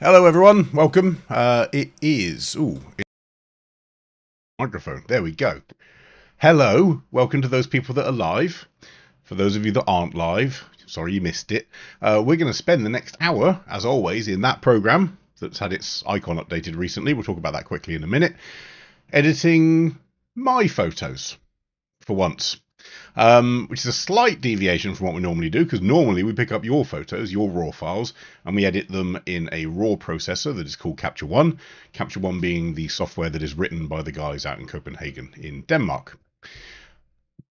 Hello everyone, welcome. It is microphone. There we go. Hello, welcome to those people that are live. For those of you that aren't live, sorry you missed it. We're going to spend the next hour, as always, in that program that's had its icon updated recently. We'll talk about that quickly in a minute. Editing my photos for once. Which is a slight deviation from what we normally do, because normally we pick up your photos, your raw files, and we edit them in a raw processor that is called Capture One. Capture One being the software that is written by the guys out in Copenhagen in Denmark.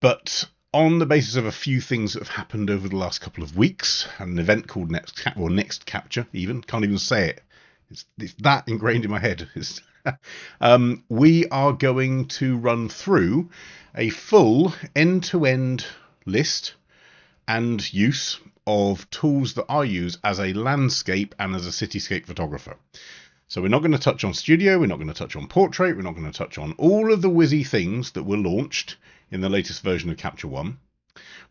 But on the basis of a few things that have happened over the last couple of weeks, an event called Next Capture, can't even say it. It's that ingrained in my head. We are going to run through a full end-to-end list and use of tools that I use as a landscape and as a cityscape photographer. So we're not going to touch on studio, we're not going to touch on portrait, we're not going to touch on all of the whizzy things that were launched in the latest version of Capture One.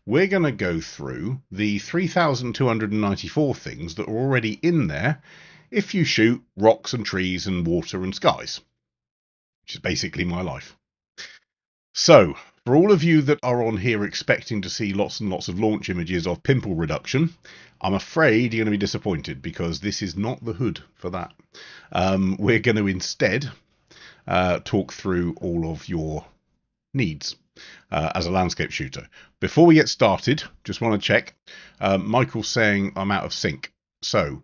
We're going to go through the 3,294 things that are already in there if you shoot rocks and trees and water and skies, which is basically my life. So, for all of you that are on here expecting to see lots and lots of launch images of pimple reduction, I'm afraid you're going to be disappointed, because this is not the hood for that. We're going to instead talk through all of your needs as a landscape shooter. Before we get started, just want to check. Michael's saying I'm out of sync. So,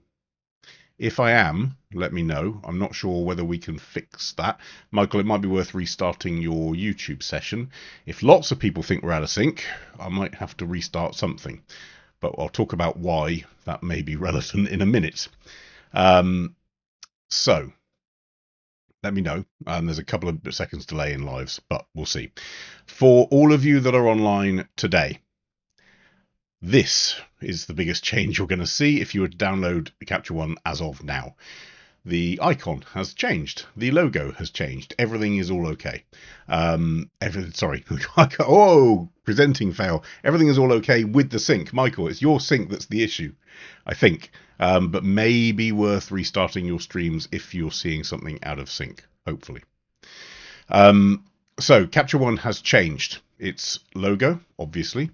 if I am, let me know. I'm not sure whether we can fix that. Michael, it might be worth restarting your YouTube session. If lots of people think we're out of sync, I might have to restart something. But I'll talk about why that may be relevant in a minute. So, let me know. There's a couple of seconds delay in lives, but we'll see. For all of you that are online today, this is the biggest change you're going to see if you were to download Capture One as of now. The icon has changed. The logo has changed. Everything is all okay. Sorry. Oh, presenting fail. Everything is all okay with the sync. Michael, it's your sync that's the issue, I think. But maybe worth restarting your streams if you're seeing something out of sync, hopefully. So Capture One has changed its logo, obviously.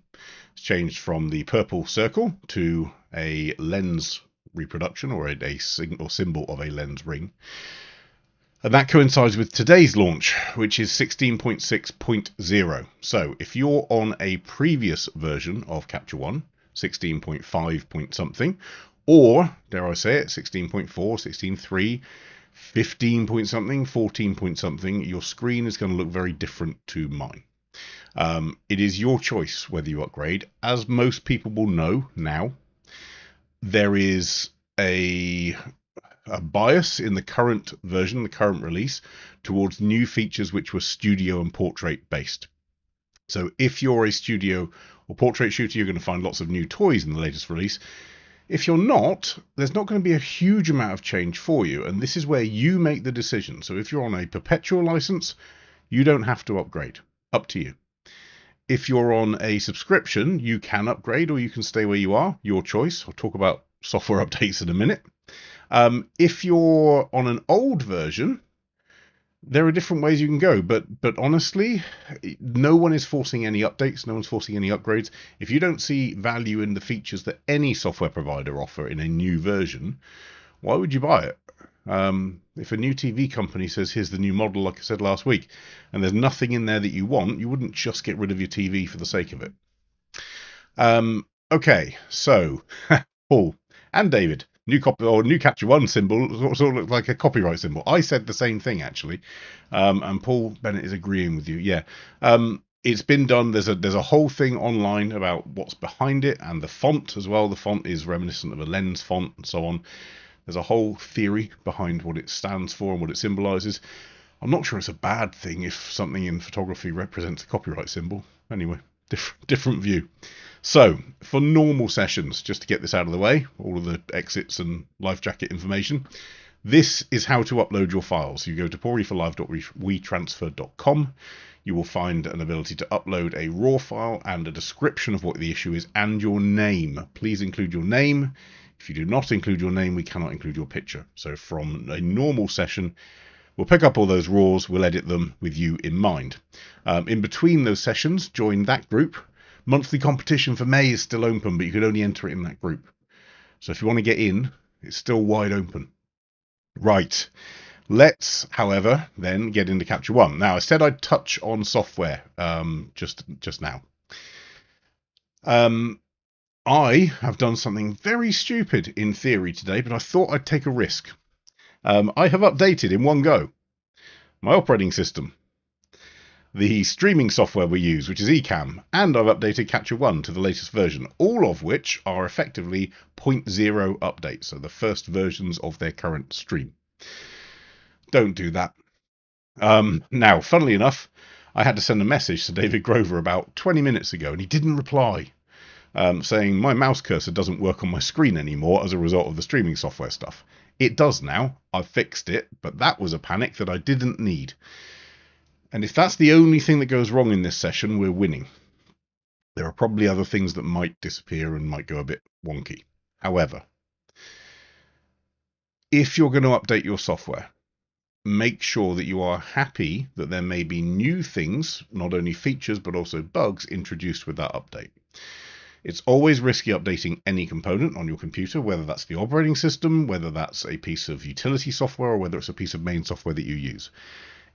It's changed from the purple circle to a lens reproduction, or a symbol of a lens ring. And that coincides with today's launch, which is 16.6.0. So if you're on a previous version of Capture One, 16.5 point something, or, dare I say it, 16.4, 16.3, 15 point something, 14 point something, your screen is going to look very different to mine. It is your choice whether you upgrade. As most people will know now, there is a bias in the current version, the current release, towards new features which were studio and portrait based. So if you're a studio or portrait shooter, you're going to find lots of new toys in the latest release. If you're not, there's not going to be a huge amount of change for you, and this is where you make the decision. So if you're on a perpetual license, you don't have to upgrade. Up to you. If you're on a subscription, you can upgrade or you can stay where you are. Your choice. I'll talk about software updates in a minute. If you're on an old version, there are different ways you can go, but honestly, no one is forcing any updates, no one's forcing any upgrades. If you don't see value in the features that any software provider offer in a new version, why would you buy it? If a new TV company says, here's the new model, like I said last week, and there's nothing in there that you want, you wouldn't just get rid of your TV for the sake of it. Okay, so Paul and David, new Capture One symbol sort of looks like a copyright symbol. I said the same thing actually, and Paul Bennett is agreeing with you. Yeah, it's been done. There's a whole thing online about what's behind it and the font as well. The font is reminiscent of a lens font and so on. There's a whole theory behind what it stands for and what it symbolizes. I'm not sure it's a bad thing if something in photography represents a copyright symbol. Anyway, different view. So, for normal sessions, just to get this out of the way, all of the exits and life jacket information, this is how to upload your files. You go to poreforlive.wetransfer.com. You will find an ability to upload a raw file and a description of what the issue is and your name. Please include your name If you do not include your name, we cannot include your picture. So from a normal session, we'll pick up all those rules, we'll edit them with you in mind. In between those sessions, join that group. Monthly competition for May is still open, but you can only enter it in that group. So if you want to get in, it's still wide open. Right. Let's, however, then get into Capture One. Now, I said I'd touch on software just now. I have done something very stupid in theory today, but I thought I'd take a risk. I have updated in one go my operating system, the streaming software we use, which is Ecamm, and I've updated Capture One to the latest version, all of which are effectively 0.0 updates, so the first versions of their current stream. Don't do that. Now, funnily enough, I had to send a message to David Grover about 20 minutes ago, and he didn't reply, saying my mouse cursor doesn't work on my screen anymore as a result of the streaming software stuff. It does now. I've fixed it, but that was a panic that I didn't need. And if that's the only thing that goes wrong in this session, we're winning. There are probably other things that might disappear and might go a bit wonky. However, if you're going to update your software, make sure that you are happy that there may be new things, not only features, but also bugs introduced with that update. It's always risky updating any component on your computer, whether that's the operating system, whether that's a piece of utility software, or whether it's a piece of main software that you use.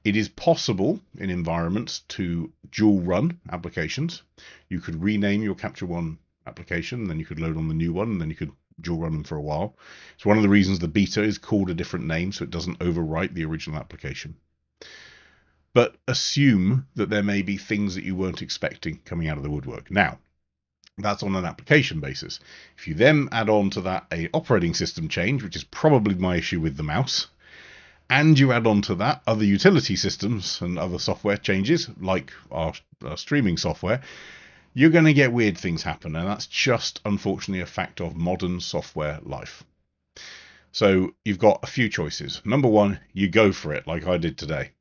It is possible in environments to dual run applications. You could rename your Capture One application, and then you could load on the new one, and then you could dual run them for a while. It's one of the reasons the beta is called a different name, so it doesn't overwrite the original application. But assume that there may be things that you weren't expecting coming out of the woodwork. Now, that's on an application basis. If you then add on to that a operating system change, which is probably my issue with the mouse, and you add on to that other utility systems and other software changes, like our streaming software, you're going to get weird things happen, and that's just, unfortunately, a fact of modern software life. So you've got a few choices. Number one, you go for it, like I did today.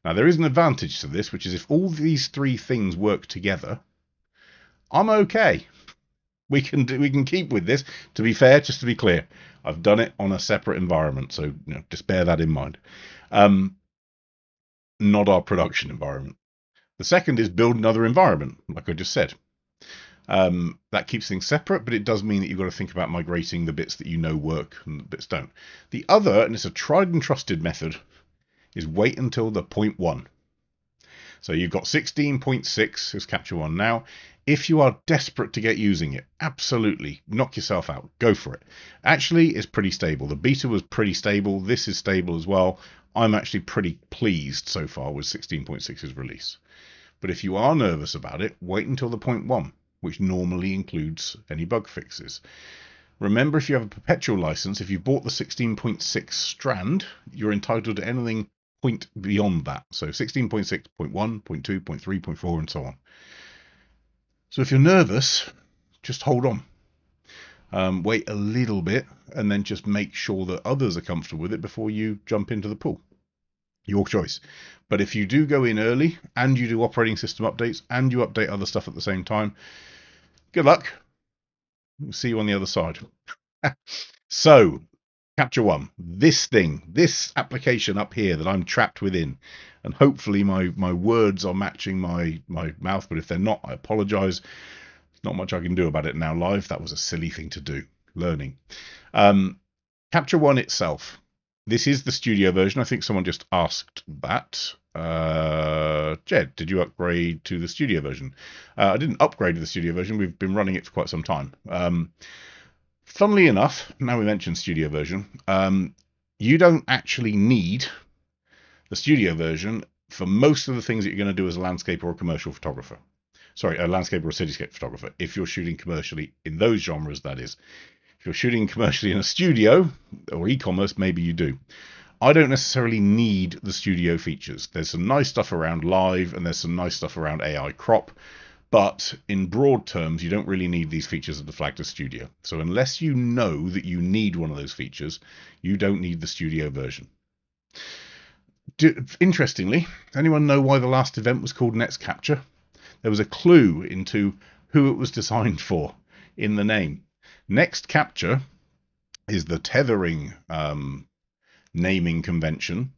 Now, there is an advantage to this, which is if all these three things work together, I'm okay. We can keep with this. To be fair, just to be clear, I've done it on a separate environment, so just bear that in mind. Not our production environment. The second is build another environment, like I just said. That keeps things separate, but it does mean that you've got to think about migrating the bits that you know work and the bits don't. The other, and it's a tried and trusted method, is wait until the 0.1. So you've got 16.6 is Capture One now. If you are desperate to get using it, absolutely knock yourself out. Go for it. Actually, it's pretty stable. The beta was pretty stable. This is stable as well. I'm actually pretty pleased so far with 16.6's release. But if you are nervous about it, wait until the 0.1, which normally includes any bug fixes. Remember, if you have a perpetual license, if you bought the 16.6 strand, you're entitled to anything point beyond that. So 16.6, 0.1, 0.2, 0.3, 0.4, and so on. So if you're nervous, just hold on. Wait a little bit, and then just make sure that others are comfortable with it before you jump into the pool. Your choice. But if you do go in early, and you do operating system updates, and you update other stuff at the same time, good luck. We'll see you on the other side. So, Capture One. This application up here that I'm trapped within, and hopefully my words are matching my mouth, but if they're not, I apologize. There's not much I can do about it now live. That was a silly thing to do. Learning. Capture One itself. This is the studio version. I think someone just asked that. Jed, did you upgrade to the studio version? I didn't upgrade to the studio version. We've been running it for quite some time. Funnily enough, now we mentioned studio version, you don't actually need the studio version for most of the things that you're going to do as a landscape or a commercial photographer. Sorry, a landscape or a cityscape photographer, if you're shooting commercially in those genres, that is. If you're shooting commercially in a studio or e-commerce, maybe you do. I don't necessarily need the studio features. There's some nice stuff around live, and there's some nice stuff around AI crop. But in broad terms, you don't really need these features of the flagged as studio. So unless you know that you need one of those features, you don't need the studio version. Interestingly, anyone know why the last event was called Next Capture? There was a clue into who it was designed for in the name. Next Capture is the tethering naming convention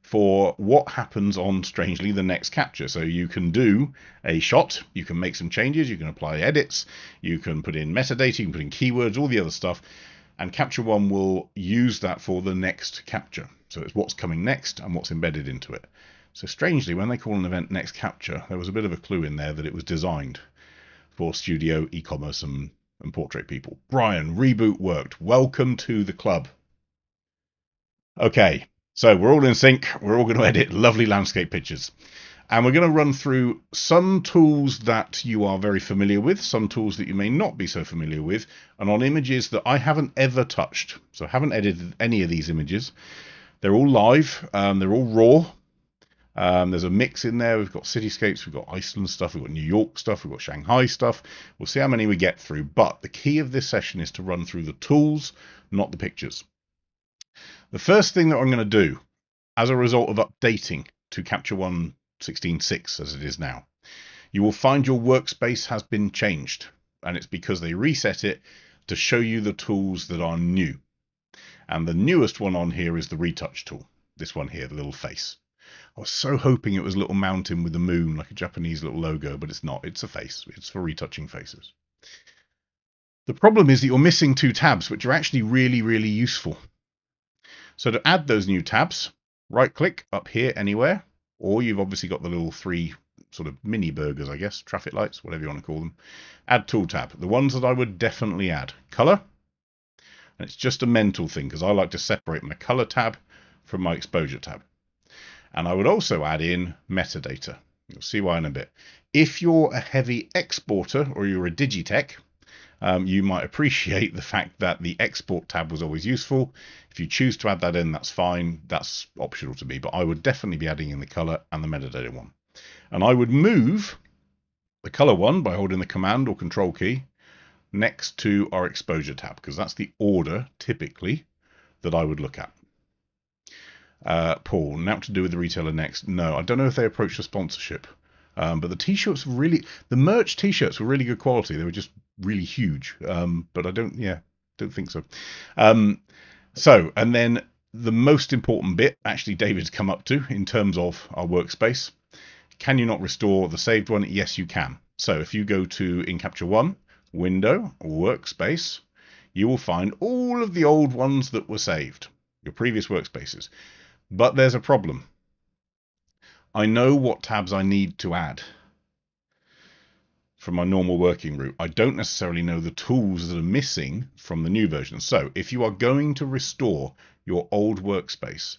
for what happens on, strangely, the next capture. So you can do a shot, you can make some changes, you can apply edits, you can put in metadata, you can put in keywords, all the other stuff, and Capture One will use that for the next capture. So it's what's coming next and what's embedded into it. So strangely, when they call an event next capture, there was a bit of a clue in there that it was designed for studio, e-commerce, and portrait people. Brian, reboot worked. Welcome to the club. Okay, so we're all in sync. We're all going to edit lovely landscape pictures. And we're going to run through some tools that you are very familiar with, some tools that you may not be so familiar with, and on images that I haven't ever touched. So I haven't edited any of these images. They're all live. They're all raw. There's a mix in there. We've got cityscapes, we've got Iceland stuff, we've got New York stuff, we've got Shanghai stuff. We'll see how many we get through. But the key of this session is to run through the tools, not the pictures. The first thing that I'm going to do, as a result of updating to Capture One 16.6 as it is now, you will find your workspace has been changed, and it's because they reset it to show you the tools that are new. And the newest one on here is the retouch tool, this one here, the little face. I was so hoping it was a little mountain with a moon, like a Japanese little logo, but it's not. It's a face. It's for retouching faces. The problem is that you're missing two tabs, which are actually really, really useful. So to add those new tabs, right click up here anywhere, or you've obviously got the little three sort of mini burgers, I guess, traffic lights, whatever you want to call them. Add tool tab. The ones that I would definitely add. Color. And it's just a mental thing because I like to separate my color tab from my exposure tab. And I would also add in metadata. You'll see why in a bit. If you're a heavy exporter or you're a digitech, you might appreciate the fact that the export tab was always useful. If you choose to add that in, that's fine. That's optional to me, but I would definitely be adding in the color and the metadata one. And I would move the color one by holding the command or control key next to our exposure tab, because that's the order typically that I would look at. Paul, now to do with the retailer next. No, I don't know if they approached the sponsorship. But the t-shirts the merch t-shirts were really good quality. They were just really huge. But I don't think so. And then the most important bit, actually, David's come up to in terms of our workspace. Can you not restore the saved one? Yes, you can. So if you go to in Capture One, Window, Workspace, you will find all of the old ones that were saved, your previous workspaces. But there's a problem. I know what tabs I need to add from my normal working route. I don't necessarily know the tools that are missing from the new version. So if you are going to restore your old workspace,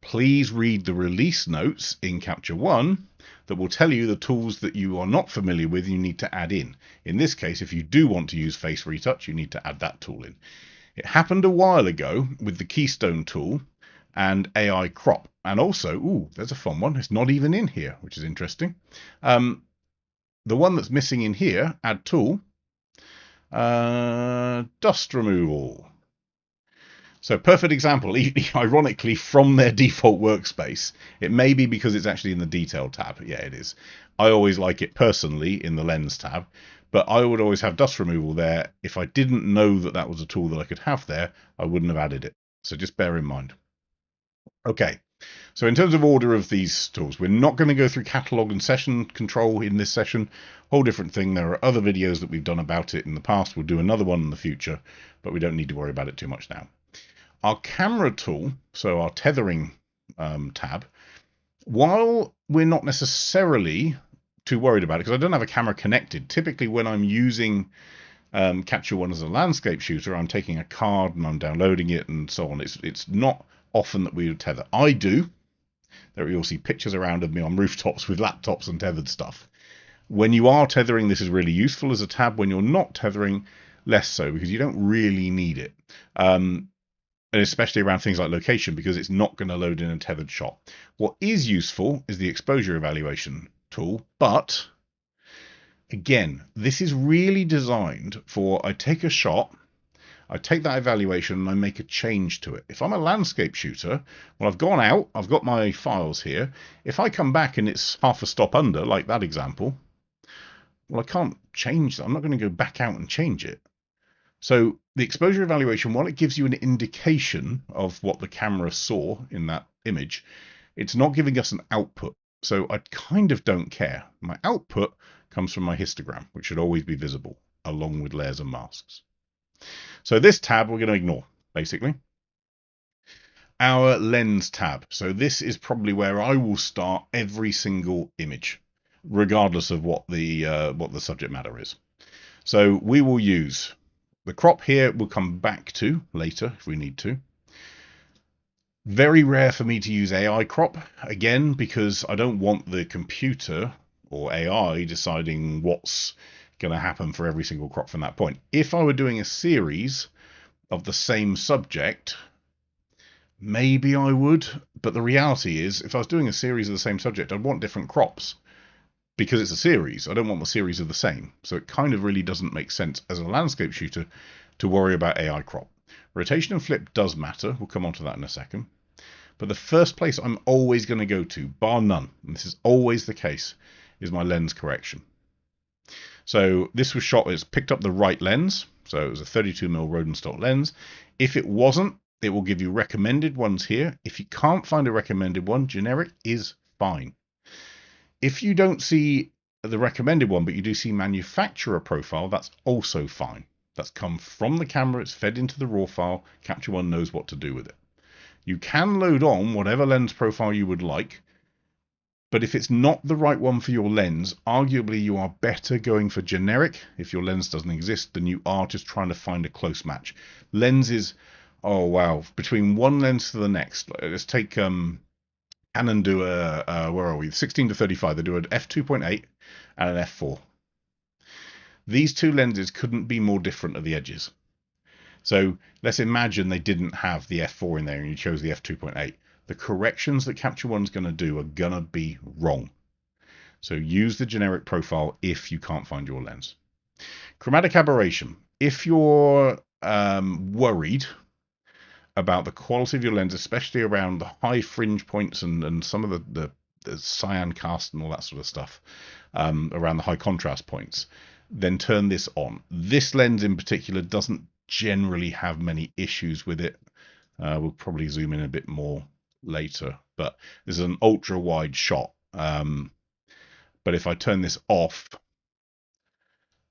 please read the release notes in Capture One that will tell you the tools that you are not familiar with you need to add in. In this case, if you do want to use face retouch, you need to add that tool in. It happened a while ago with the Keystone tool and AI crop. And also, there's a fun one. It's not even in here, which is interesting. The one that's missing in here, add tool, dust removal. So perfect example, ironically, from their default workspace. It may be because it's actually in the detail tab. Yeah, it is. I always like it personally in the lens tab, but I would always have dust removal there. If I didn't know that that was a tool that I could have there, I wouldn't have added it. So just bear in mind. Okay, so in terms of order of these tools, we're not going to go through catalog and session control in this session. Whole different thing. There are other videos that we've done about it in the past. We'll do another one in the future, but we don't need to worry about it too much now. Our camera tool, so our tethering tab, while we're not necessarily too worried about it, because I don't have a camera connected, typically when I'm using Capture One as a landscape shooter, I'm taking a card and I'm downloading it and so on. It's not often that we would tether. I do. There you'll see pictures around of me on rooftops with laptops and tethered stuff. When you are tethering, this is really useful as a tab. When you're not tethering, less so, because you don't really need it. And especially around things like location, because it's not going to load in a tethered shot. What is useful is the exposure evaluation tool, but again, this is really designed for, I take a shot, I take that evaluation and I make a change to it. If I'm a landscape shooter, well, I've gone out, I've got my files here. If I come back and it's half a stop under, like that example, well, I can't change that. I'm not going to go back out and change it. So The exposure evaluation, while it gives you an indication of what the camera saw in that image, it's not giving us an output. So I kind of don't care. My output comes from my histogram, which should always be visible, along with layers and masks. So this tab we're going to ignore, basically. Our lens tab. So this is probably where I will start every single image, regardless of what the subject matter is. So we will use the crop here. We'll come back to later if we need to. Very rare for me to use AI crop, again, because I don't want the computer or AI deciding what's going to happen for every single crop from that point. If I were doing a series of the same subject, maybe I would, but the reality is, if I was doing a series of the same subject, I'd want different crops. Because it's a series, I don't want the series of the same. So it kind of really doesn't make sense as a landscape shooter to worry about AI crop. Rotation and flip does matter. We'll come on to that in a second. But the first place I'm always going to go to, bar none, and this is always the case, is my lens correction. So this was shot, it's picked up the right lens. So it was a 32mm Rodenstock lens. If it wasn't, it will give you recommended ones here. If you can't find a recommended one, generic is fine. If you don't see the recommended one, but you do see manufacturer profile, that's also fine. That's come from the camera, it's fed into the raw file, Capture One knows what to do with it. You can load on whatever lens profile you would like, but if it's not the right one for your lens, arguably you are better going for generic if your lens doesn't exist than you are just trying to find a close match. Lenses, oh wow, between one lens to the next. Let's take Canon do where are we? 16 to 35. They do an f2.8 and an f4. These two lenses couldn't be more different at the edges. So let's imagine they didn't have the f4 in there and you chose the f2.8. The corrections that Capture One's going to do are going to be wrong. So use the generic profile if you can't find your lens. Chromatic aberration. If you're worried about the quality of your lens, especially around the high fringe points and some of the cyan cast and all that sort of stuff, around the high contrast points, then turn this on. This lens in particular doesn't generally have many issues with it. We'll probably zoom in a bit more later, but this is an ultra wide shot. But if I turn this off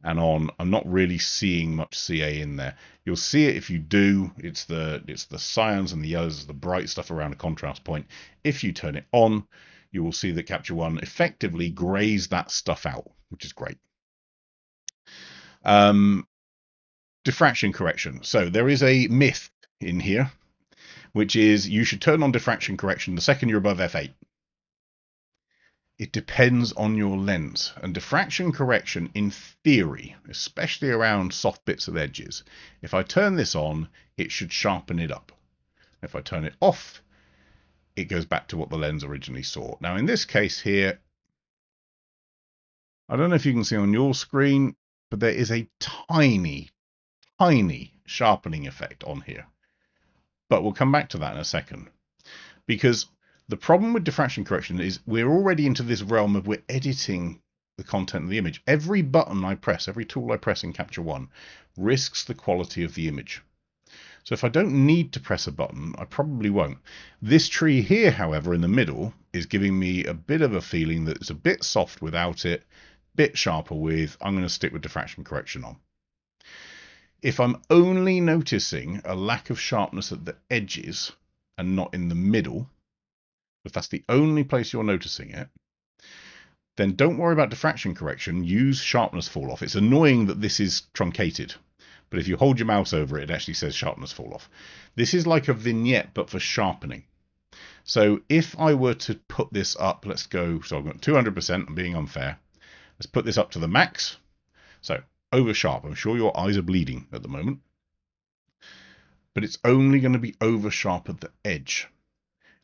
and on, I'm not really seeing much CA in there. You'll see it if you do. It's the cyans and the yellows, the bright stuff around a contrast point. If you turn it on, you will see that Capture One effectively grays that stuff out, which is great. Diffraction correction. So there is a myth in here, which is you should turn on diffraction correction the second you're above f8. It depends on your lens, and diffraction correction in theory, especially around soft bits of edges, if I turn this on, it should sharpen it up. If I turn it off, it goes back to what the lens originally saw. Now in this case here, I don't know if you can see on your screen, but there is a tiny sharpening effect on here. But we'll come back to that in a second, because the problem with diffraction correction is we're already into this realm of we're editing the content of the image. Every button I press, every tool I press in Capture One risks the quality of the image. So if I don't need to press a button, I probably won't. This tree here, however, in the middle is giving me a bit of a feeling that it's a bit soft without it, bit sharper with. I'm going to stick with diffraction correction on. If I'm only noticing a lack of sharpness at the edges and not in the middle, if that's the only place you're noticing it, then don't worry about diffraction correction. Use sharpness fall off. It's annoying that this is truncated, but if you hold your mouse over it, it actually says sharpness fall off. This is like a vignette, but for sharpening. So if I were to put this up, let's go, so I've got 200%, I'm being unfair. Let's put this up to the max. So over sharp, I'm sure your eyes are bleeding at the moment, but it's only going to be over sharp at the edge.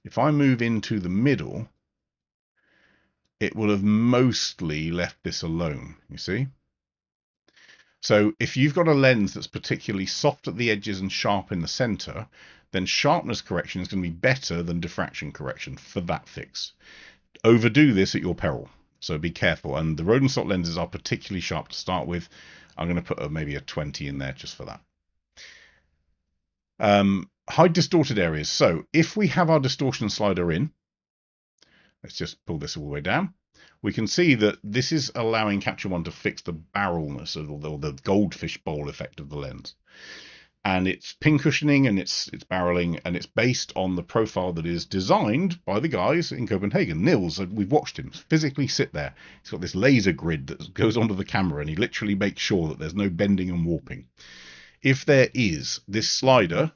If I move into the middle, it will have mostly left this alone, you see? So if you've got a lens that's particularly soft at the edges and sharp in the center, then sharpness correction is going to be better than diffraction correction for that fix. Overdo this at your peril, so be careful. And the Rodenstock lenses are particularly sharp to start with. I'm going to put maybe a 20 in there just for that. Hide distorted areas. So if we have our distortion slider in, let's just pull this all the way down. We can see that this is allowing Capture One to fix the barrelness or the goldfish bowl effect of the lens. And it's pin cushioning and it's barreling, and it's based on the profile that is designed by the guys in Copenhagen. Nils, we've watched him physically sit there. He's got this laser grid that goes onto the camera, and he literally makes sure that there's no bending and warping. If there is, this slider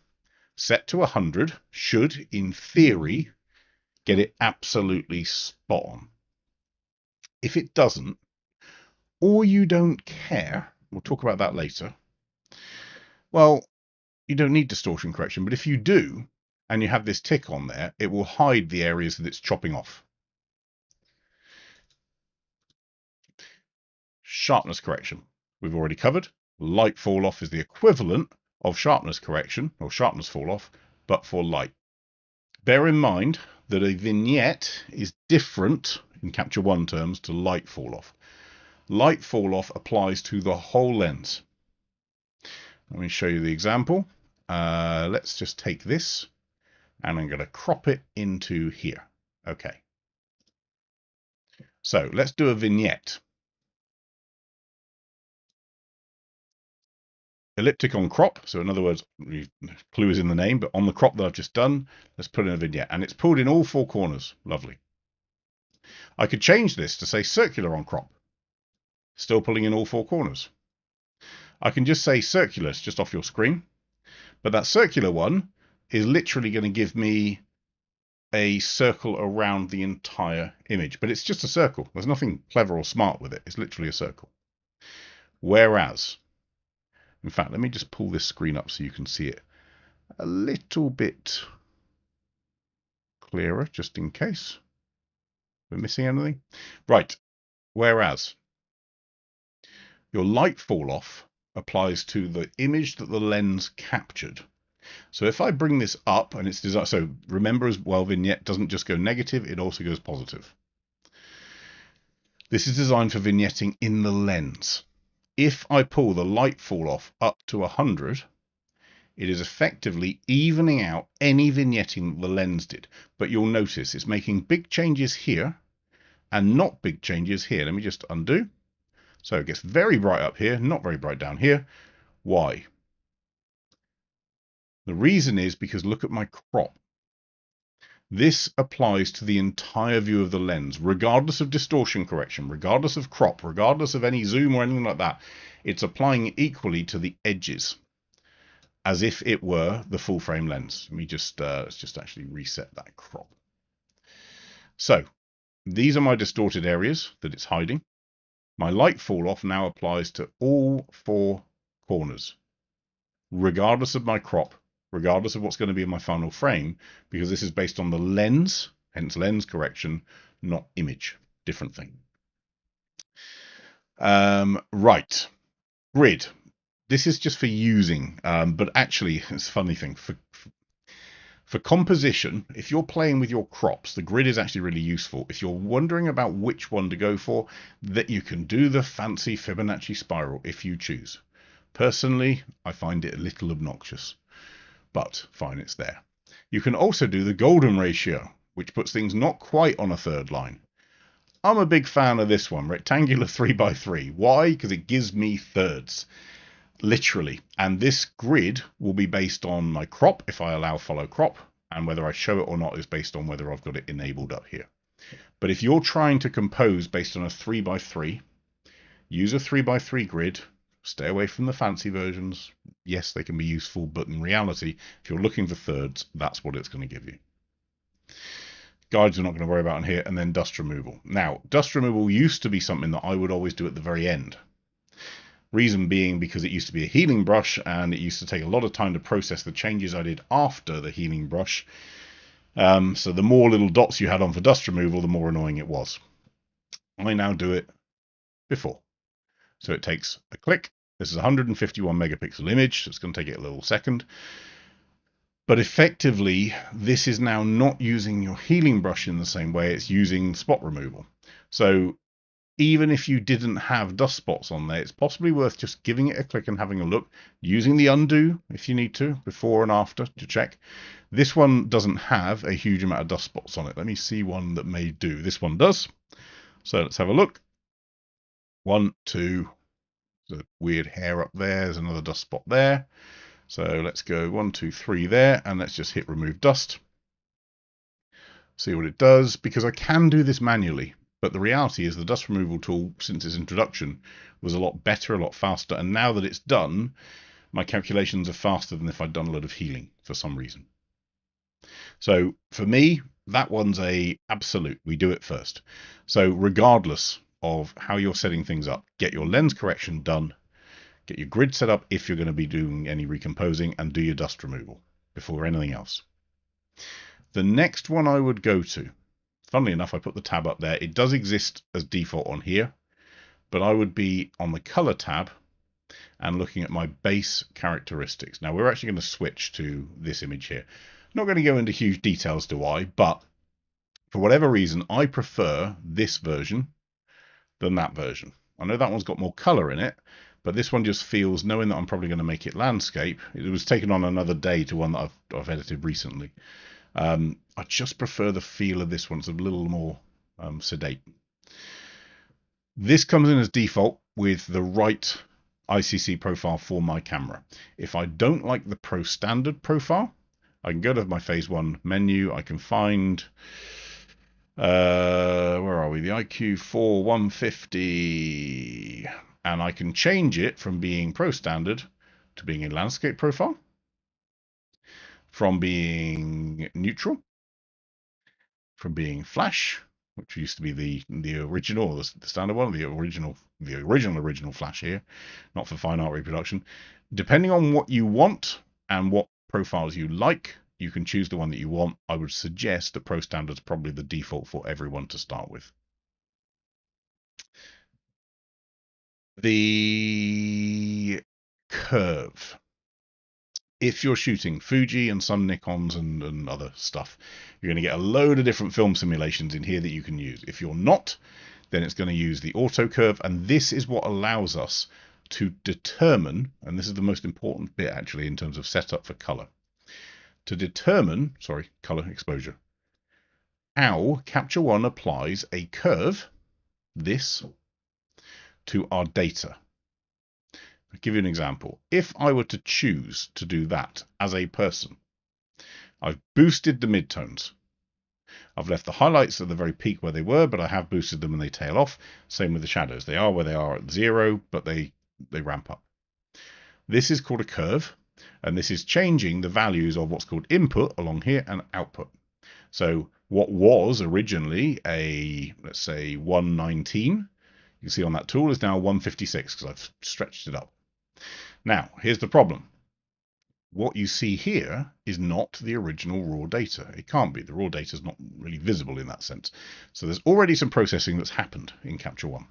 set to 100 should, in theory, get it absolutely spot on. If it doesn't, or you don't care, we'll talk about that later, well, you don't need distortion correction, but if you do, and you have this tick on there, it will hide the areas that it's chopping off. Sharpness correction, we've already covered. Light fall off is the equivalent of sharpness correction, or sharpness fall off, but for light. Bear in mind that a vignette is different in Capture One terms to light fall off. Light fall off applies to the whole lens. Let me show you the example. Let's just take this and I'm going to crop it into here. Okay. So let's do a vignette. Elliptic on crop. So in other words, clue is in the name, but on the crop that I've just done, let's put in a vignette. And it's pulled in all four corners. Lovely. I could change this to say circular on crop. Still pulling in all four corners. I can just say circular, it's just off your screen. But that circular one is literally going to give me a circle around the entire image. But it's just a circle. There's nothing clever or smart with it. It's literally a circle. Whereas, in fact, let me just pull this screen up so you can see it a little bit clearer, just in case we're missing anything. Right. Whereas, your light fall off applies to the image that the lens captured. So if I bring this up, and it's designed, so remember as well, vignette doesn't just go negative, it also goes positive. This is designed for vignetting in the lens. If I pull the light fall off up to 100, it is effectively evening out any vignetting the lens did. But you'll notice it's making big changes here and not big changes here. Let me just undo. So it gets very bright up here, not very bright down here. Why? The reason is because look at my crop. This applies to the entire view of the lens, regardless of distortion correction, regardless of crop, regardless of any zoom or anything like that. It's applying equally to the edges, as if it were the full frame lens. Let me just let's just actually reset that crop. So these are my distorted areas that it's hiding. My light fall off now applies to all four corners, regardless of my crop, regardless of what's going to be in my final frame, because this is based on the lens, hence lens correction, not image. Different thing. Right. Grid. This is just for using, but actually, it's a funny thing. For composition, if you're playing with your crops, the grid is actually really useful. If you're wondering about which one to go for, that you can do the fancy Fibonacci spiral if you choose. Personally, I find it a little obnoxious, but fine, it's there. You can also do the golden ratio, which puts things not quite on a third line. I'm a big fan of this one, rectangular 3x3. Why? Because it gives me thirds. Literally. And this grid will be based on my crop, if I allow follow crop, and whether I show it or not is based on whether I've got it enabled up here. But if you're trying to compose based on a 3x3, use a 3x3 grid. Stay away from the fancy versions. Yes, they can be useful, but in reality, if you're looking for thirds, that's what it's going to give you. Guides we're not going to worry about in here, and then dust removal. Now, dust removal used to be something that I would always do at the very end. Reason being because it used to be a healing brush, and it used to take a lot of time to process the changes I did after the healing brush. So the more little dots you had on for dust removal, the more annoying it was. I now do it before. So it takes a click. This is a 151 megapixel image, so it's going to take it a little second. But effectively, this is now not using your healing brush in the same way. It's using spot removal. So even if you didn't have dust spots on there, it's possibly worth just giving it a click and having a look, using the undo if you need to, before and after, to check. This one doesn't have a huge amount of dust spots on it. Let me see one that may do. This one does. So let's have a look. 1, 2, there's a weird hair up there. There's another dust spot there. So let's go 1, 2, 3 there, and let's just hit remove dust. See what it does, because I can do this manually. But the reality is the dust removal tool, since its introduction, was a lot better, a lot faster. And now that it's done, my calculations are faster than if I'd done a lot of healing for some reason. So for me, that one's a absolute. We do it first. So regardless of how you're setting things up, get your lens correction done, get your grid set up if you're going to be doing any recomposing, and do your dust removal before anything else. The next one I would go to, funnily enough, I put the tab up there. It does exist as default on here, but I would be on the color tab and looking at my base characteristics. Now we're actually going to switch to this image here. Not going to go into huge details, do I? But for whatever reason, I prefer this version than that version. I know that one's got more color in it, but this one just feels, knowing that I'm probably going to make it landscape, it was taken on another day to one that I've edited recently. I just prefer the feel of this one. It's a little more sedate. This comes in as default with the right ICC profile for my camera. If I don't like the Pro Standard profile, I can go to my Phase 1 menu. I can find, where are we? The IQ4 150. And I can change it from being Pro Standard to being a landscape profile, from being neutral, from being flash, which used to be the original, the standard one, the original flash here, not for fine art reproduction. Depending on what you want and what profiles you like, you can choose the one that you want. I would suggest that Pro Standard is probably the default for everyone to start with. The curve. If you're shooting Fuji and some Nikons and other stuff, you're going to get a load of different film simulations in here that you can use. If you're not, then it's going to use the auto curve, and this is what allows us to determine, and this is the most important bit actually in terms of setup for color, to determine, color exposure, how Capture One applies a curve, this, to our data. I'll give you an example. If I were to choose to do that as a person, I've boosted the midtones. I've left the highlights at the very peak where they were, but I have boosted them and they tail off. Same with the shadows. They are where they are at 0, but they ramp up. This is called a curve, and this is changing the values of what's called input along here and output. So what was originally a, let's say, 119, you can see on that tool, is now 156 because I've stretched it up. Now, here's the problem. What you see here is not the original raw data. It can't be. The raw data is not really visible in that sense. So there's already some processing that's happened in Capture One.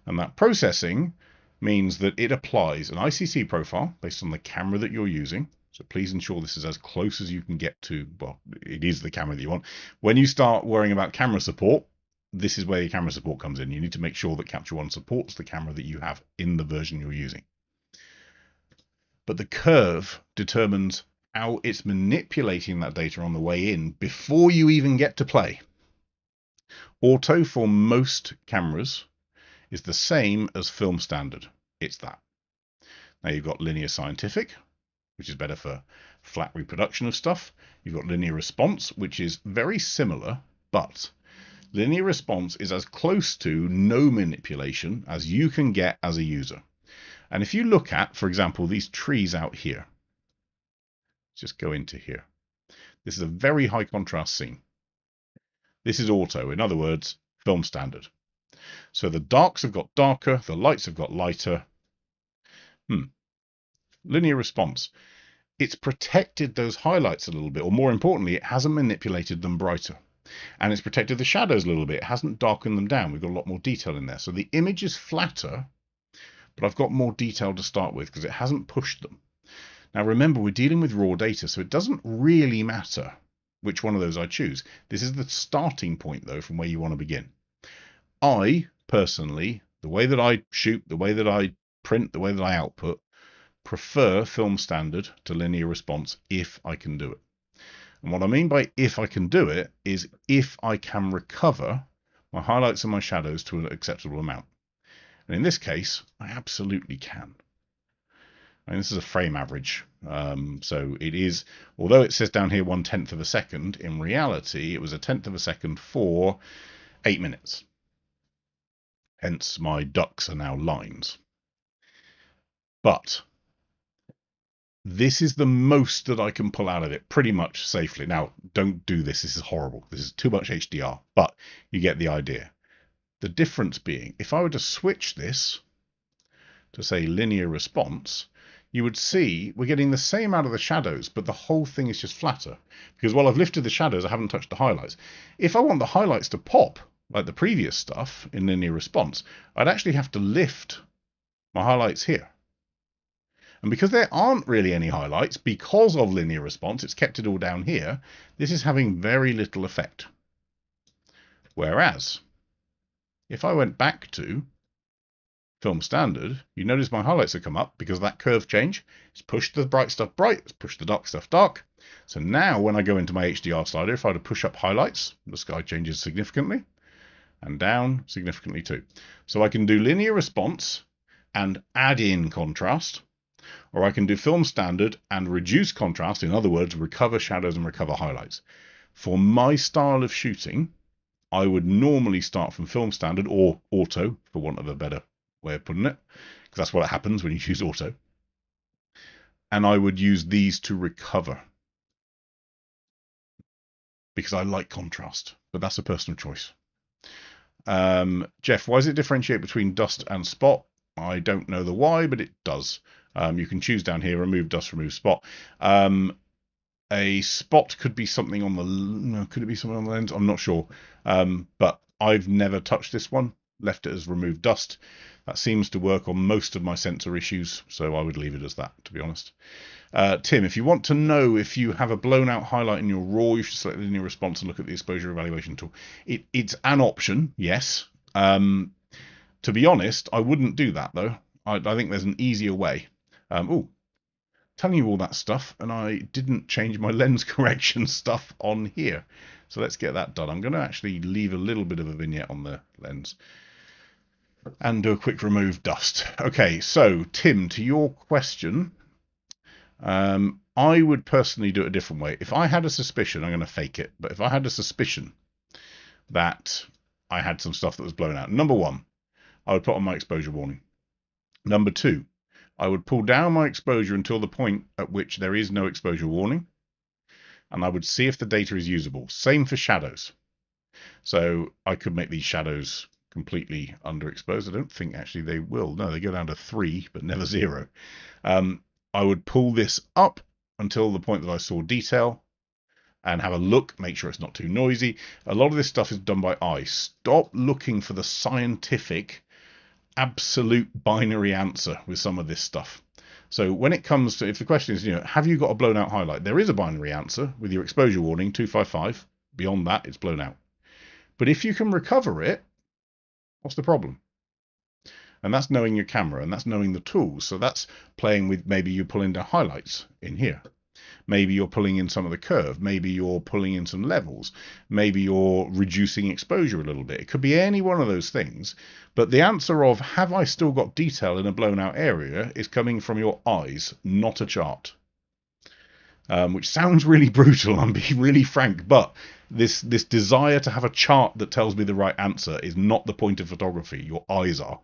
And that processing means that it applies an ICC profile based on the camera that you're using. So please ensure this is as close as you can get to, well, it is the camera that you want. When you start worrying about camera support, this is where your camera support comes in. You need to make sure that Capture One supports the camera that you have in the version you're using. But the curve determines how it's manipulating that data on the way in before you even get to play. Auto for most cameras is the same as film standard. It's that. Now you've got linear scientific, which is better for flat reproduction of stuff. You've got linear response, which is very similar, but linear response is as close to no manipulation as you can get as a user. And if you look at, for example, these trees out here, just go into here. This is a very high contrast scene. This is auto, in other words, film standard. So the darks have got darker, the lights have got lighter. Linear response. It's protected those highlights a little bit, or more importantly, it hasn't manipulated them brighter. And it's protected the shadows a little bit. It hasn't darkened them down. We've got a lot more detail in there. So the image is flatter, but I've got more detail to start with because it hasn't pushed them. Now remember, we're dealing with raw data, so it doesn't really matter which one of those I choose. This is the starting point, though, from where you want to begin. I personally, the way that I shoot, the way that I print, the way that I output, prefer film standard to linear response if I can do it. And what I mean by if I can do it is if I can recover my highlights and my shadows to an acceptable amount. And in this case, I absolutely can. And this is a frame average. So it is, although it says down here 1/10 of a second, in reality, it was 1/10 of a second for 8 minutes. Hence my ducks are now lines. But this is the most that I can pull out of it pretty much safely. Now, don't do this. This is horrible. This is too much HDR, but you get the idea. The difference being, if I were to switch this to say linear response, you would see we're getting the same out of the shadows, but the whole thing is just flatter. Because while I've lifted the shadows, I haven't touched the highlights. If I want the highlights to pop, like the previous stuff in linear response, I'd actually have to lift my highlights here. And because there aren't really any highlights, because of linear response, it's kept it all down here, this is having very little effect. Whereas, if I went back to film standard, you notice my highlights have come up because of that curve change. It's pushed the bright stuff bright, it's pushed the dark stuff dark. So now when I go into my HDR slider, if I were to push up highlights, the sky changes significantly, and down significantly too. So I can do linear response and add in contrast, or I can do film standard and reduce contrast, in other words, recover shadows and recover highlights. For my style of shooting, I would normally start from film standard or auto, for want of a better way of putting it, because that's what happens when you choose auto. And I would use these to recover, because I like contrast, but that's a personal choice. Jeff, why does it differentiate between dust and spot? I don't know the why, but it does. You can choose down here, remove dust, remove spot. A spot could be something on the, could it be something on the lens? I'm not sure. But I've never touched this one, left it as remove dust. That seems to work on most of my sensor issues, so I would leave it as that, to be honest. Tim, if you want to know if you have a blown out highlight in your RAW, you should select linear response and look at the exposure evaluation tool. It's an option, yes. To be honest, I wouldn't do that, though. I think there's an easier way. Telling you all that stuff, and I didn't change my lens correction stuff on here. So let's get that done. I'm going to actually leave a little bit of a vignette on the lens and do a quick remove dust. Okay, so Tim, to your question, I would personally do it a different way. If I had a suspicion, I'm going to fake it, but if I had a suspicion that I had some stuff that was blown out, number one, I would put on my exposure warning. Number two, I would pull down my exposure until the point at which there is no exposure warning, and I would see if the data is usable. Same for shadows. So I could make these shadows completely underexposed. I don't think actually they will. No, they go down to 3, but never 0. I would pull this up until the point that I saw detail and have a look, make sure it's not too noisy. A lot of this stuff is done by eye. Stop looking for the scientific absolute binary answer with some of this stuff. So when it comes to, if the question is, have you got a blown out highlight? There is a binary answer with your exposure warning 255. Beyond that, it's blown out. But if you can recover it, what's the problem? And that's knowing your camera, and that's knowing the tools. So that's playing with, maybe you pull in the highlights in here. Maybe you're pulling in some of the curve. Maybe you're pulling in some levels. Maybe you're reducing exposure a little bit. It could be any one of those things. But the answer of, have I still got detail in a blown out area, is coming from your eyes, not a chart. Which sounds really brutal, I'm being really frank, but this desire to have a chart that tells me the right answer is not the point of photography. Your eyes are.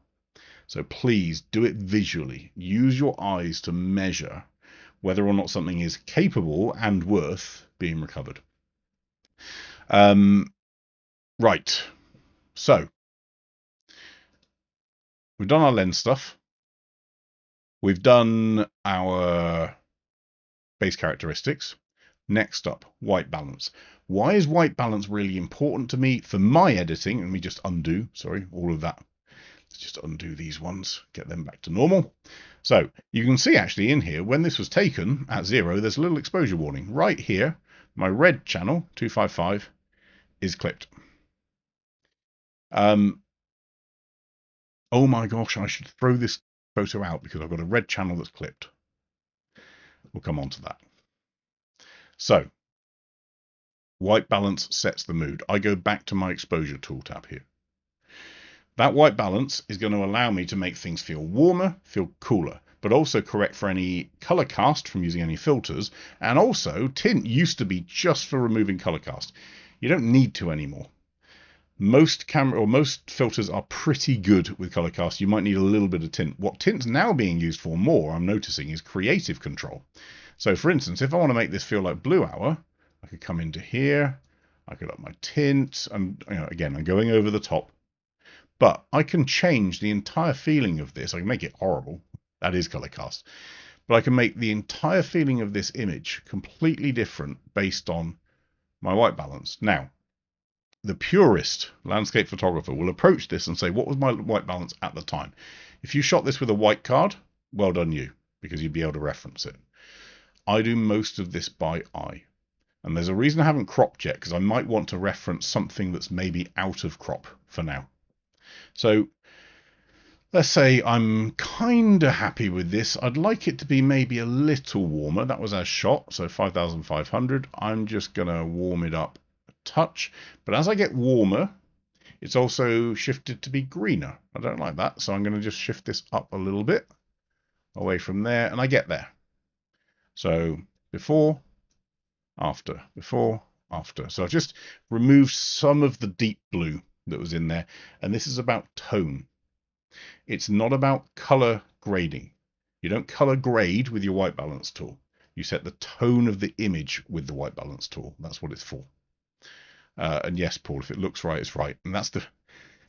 So please do it visually. Use your eyes to measure whether or not something is capable and worth being recovered. Right. So we've done our lens stuff. We've done our base characteristics. Next up, white balance. Why is white balance really important to me for my editing? Let me just undo, sorry, all of that. Let's just undo these ones, get them back to normal. So you can see actually in here, when this was taken at 0, there's a little exposure warning. Right here, my red channel, 255, is clipped. Oh my gosh, I should throw this photo out because I've got a red channel that's clipped. We'll come on to that. So, white balance sets the mood. I go back to my exposure tool tab here. That white balance is going to allow me to make things feel warmer, feel cooler, but also correct for any color cast from using any filters. And also, tint used to be just for removing color cast. You don't need to anymore. Most filters are pretty good with color cast. You might need a little bit of tint. What tint's now being used for more, I'm noticing, is creative control. So for instance, if I want to make this feel like Blue Hour, I could come into here, I could up my tint, and again, I'm going over the top. But I can change the entire feeling of this. I can make it horrible. That is color cast. But I can make the entire feeling of this image completely different based on my white balance. Now, the purist landscape photographer will approach this and say, what was my white balance at the time? If you shot this with a white card, well done you, because you'd be able to reference it. I do most of this by eye. And there's a reason I haven't cropped yet, because I might want to reference something that's maybe out of crop for now. So let's say I'm kind of happy with this. I'd like it to be maybe a little warmer. That was our shot, so 5,500. I'm just going to warm it up a touch. But as I get warmer, it's also shifted to be greener. I don't like that, so I'm going to just shift this up a little bit away from there, and I get there. So before, after, before, after. So I've just removed some of the deep blue that was in there, and this is about tone. It's not about color grading. You don't color grade with your white balance tool. You set the tone of the image with the white balance tool. That's what it's for. And yes, Paul, if it looks right, it's right. And that's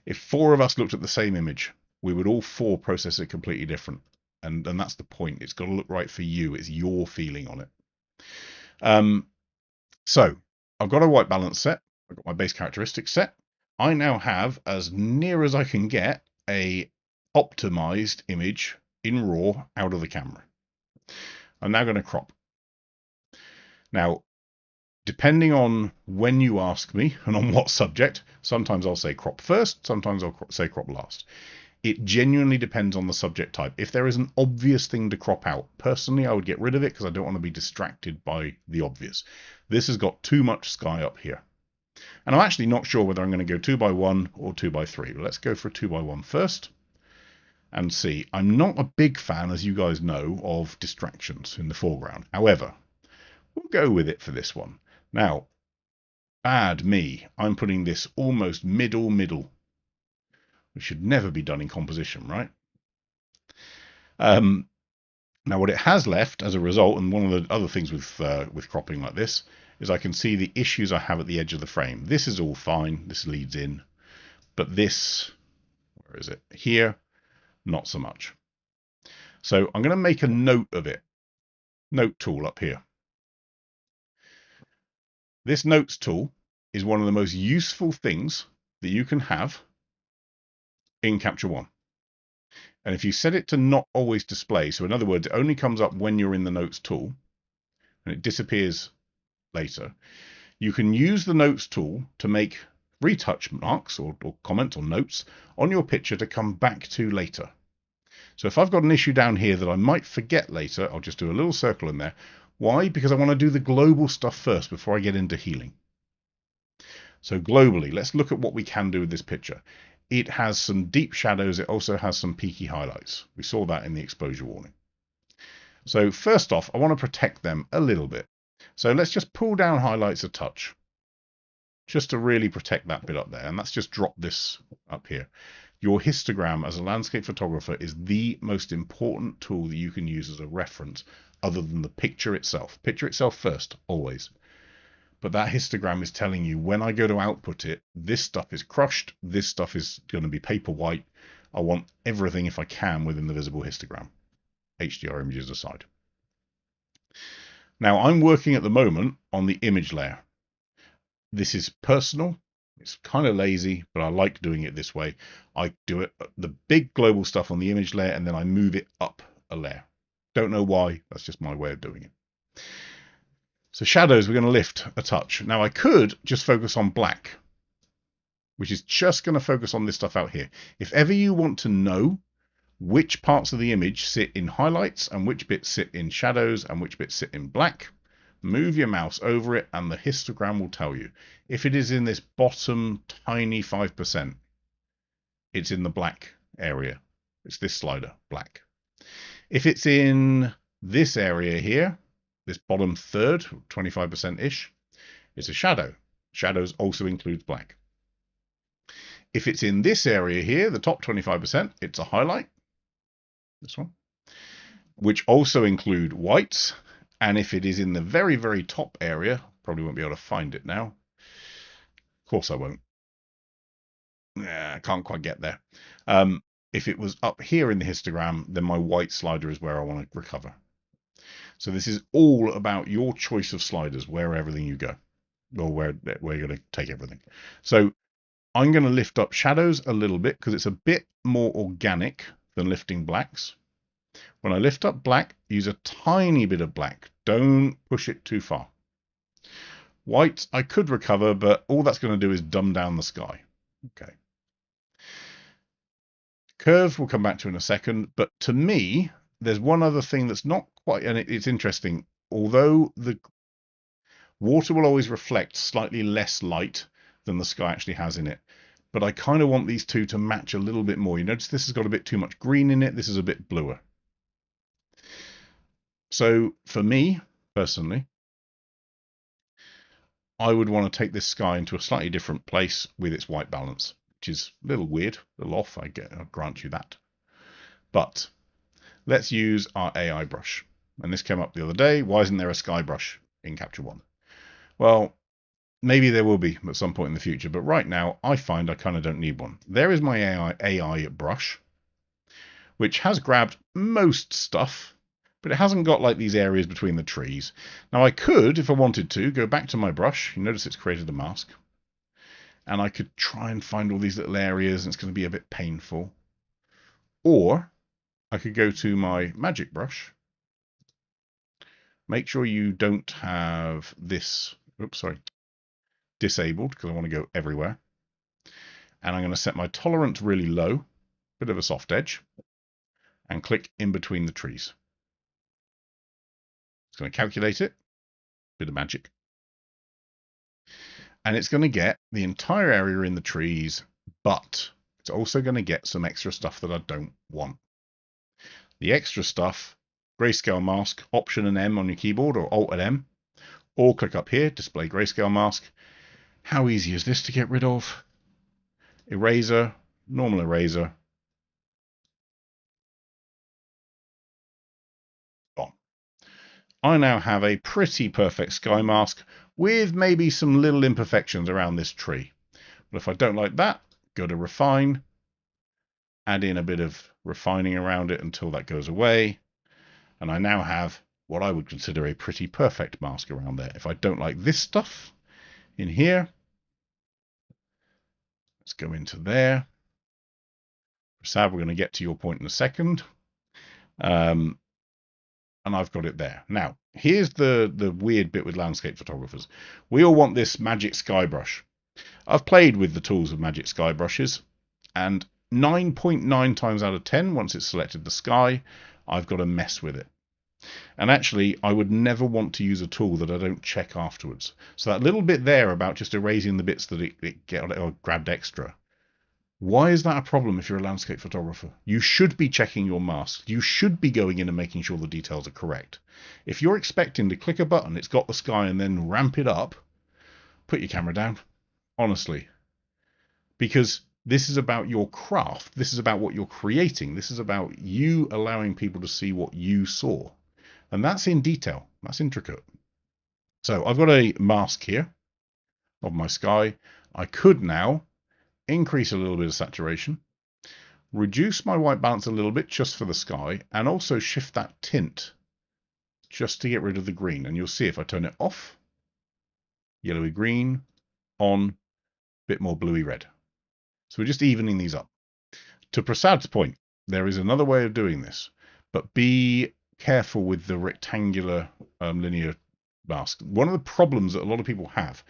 if 4 of us looked at the same image, we would all 4 process it completely different. And that's the point. It's got to look right for you. It's your feeling on it. So I've got a white balance set. I've got my base characteristics set. I now have, as near as I can get, a optimized image in RAW out of the camera. I'm now going to crop. Now, depending on when you ask me and on what subject, sometimes I'll say crop first, sometimes I'll say crop last. It genuinely depends on the subject type. If there is an obvious thing to crop out, personally, I would get rid of it because I don't want to be distracted by the obvious. This has got too much sky up here. And I'm actually not sure whether I'm going to go 2x1 or 2x3. Let's go for a 2x1 first and see. I'm not a big fan, as you guys know, of distractions in the foreground. However, we'll go with it for this one. Now, bad me, I'm putting this almost middle, which should never be done in composition, right? Now, what it has left as a result, and one of the other things with cropping like this, is I can see the issues I have at the edge of the frame. This is all fine. This leads in. But this, where is it? Here, not so much. So I'm going to make a note of it. Note tool up here. This notes tool is one of the most useful things that you can have in Capture One. And if you set it to not always display, so in other words, it only comes up when you're in the notes tool and it disappears later, you can use the notes tool to make retouch marks or comments or notes on your picture to come back to later. So if I've got an issue down here that I might forget later, I'll just do a little circle in there. Why? Because I want to do the global stuff first before I get into healing. So globally, let's look at what we can do with this picture. It has some deep shadows. It also has some peaky highlights. We saw that in the exposure warning. So first off, I want to protect them a little bit. So let's just pull down highlights a touch, just to really protect that bit up there. And let's just drop this up here. Your histogram as a landscape photographer is the most important tool that you can use as a reference other than the picture itself. Picture itself first, always. But that histogram is telling you when I go to output it, this stuff is crushed, this stuff is going to be paper white. I want everything, if I can, within the visible histogram. HDR images aside. Now, I'm working at the moment on the image layer. This is personal. It's kind of lazy, but I like doing it this way. I do it, the big global stuff on the image layer, and then I move it up a layer. Don't know why. That's just my way of doing it. So shadows, we're going to lift a touch. Now I could just focus on black, which is just going to focus on this stuff out here. If ever you want to know which parts of the image sit in highlights and which bits sit in shadows and which bits sit in black, move your mouse over it and the histogram will tell you. If it is in this bottom tiny 5%, it's in the black area. It's this slider, black. If it's in this area here, this bottom third, 25%-ish, it's a shadow. Shadows also includes black. If it's in this area here, the top 25%, it's a highlight. This one. Which also include whites. And if it is in the very, very top area, probably won't be able to find it now. Of course I won't. I can't quite get there. If it was up here in the histogram, then my white slider is where I want to recover. So this is all about your choice of sliders, where everything you go, or where you're going to take everything. So I'm going to lift up shadows a little bit because it's a bit more organic than lifting blacks. When I lift up black, use a tiny bit of black. Don't push it too far. White, I could recover, but all that's going to do is dumb down the sky. Okay. Curve we'll come back to in a second, but to me, there's one other thing that's not quite, and it's interesting. Although the water will always reflect slightly less light than the sky actually has in it, but I kind of want these two to match a little bit more. You notice this has got a bit too much green in it. This is a bit bluer. So for me, personally, I would want to take this sky into a slightly different place with its white balance, which is a little weird, a little off, I'll grant you that. But let's use our AI brush. And this came up the other day. Why isn't there a sky brush in Capture One? Well, maybe there will be at some point in the future, but right now I find I kind of don't need one. There is my AI brush, which has grabbed most stuff, but it hasn't got like these areas between the trees. Now I could, if I wanted to, go back to my brush. You notice it's created a mask. And I could try and find all these little areas, and it's going to be a bit painful. Or I could go to my magic brush. Make sure you don't have this, disabled, because I want to go everywhere. And I'm going to set my tolerance really low, bit of a soft edge, and click in between the trees. It's going to calculate it, bit of magic. And it's going to get the entire area in the trees, but it's also going to get some extra stuff that I don't want. The extra stuff, grayscale mask, Option and M on your keyboard, or Alt and M, or click up here, display grayscale mask. How easy is this to get rid of? Eraser, normal eraser. Gone. I now have a pretty perfect sky mask with maybe some little imperfections around this tree. But if I don't like that, go to Refine, add in a bit of refining around it until that goes away. And I now have what I would consider a pretty perfect mask around there. If I don't like this stuff in here, let's go into there. Prasad, we're going to get to your point in a second. And I've got it there. Now, here's the weird bit with landscape photographers. We all want this magic sky brush. I've played with the tools of magic sky brushes, and 9.9 times out of 10, once it's selected the sky, I've got to mess with it. And actually, I would never want to use a tool that I don't check afterwards. So that little bit there about just erasing the bits that it grabbed extra, why is that a problem if you're a landscape photographer? You should be checking your masks. You should be going in and making sure the details are correct. If you're expecting to click a button, it's got the sky, and then ramp it up, put your camera down. Honestly. Because this is about your craft. This is about what you're creating. This is about you allowing people to see what you saw. And that's in detail. That's intricate. So I've got a mask here of my sky. I could now increase a little bit of saturation, reduce my white balance a little bit just for the sky, and also shift that tint just to get rid of the green. And you'll see if I turn it off, yellowy green, on, bit more bluey red. So we're just evening these up. To Prasad's point, there is another way of doing this, but be careful with the rectangular linear mask. One of the problems that a lot of people have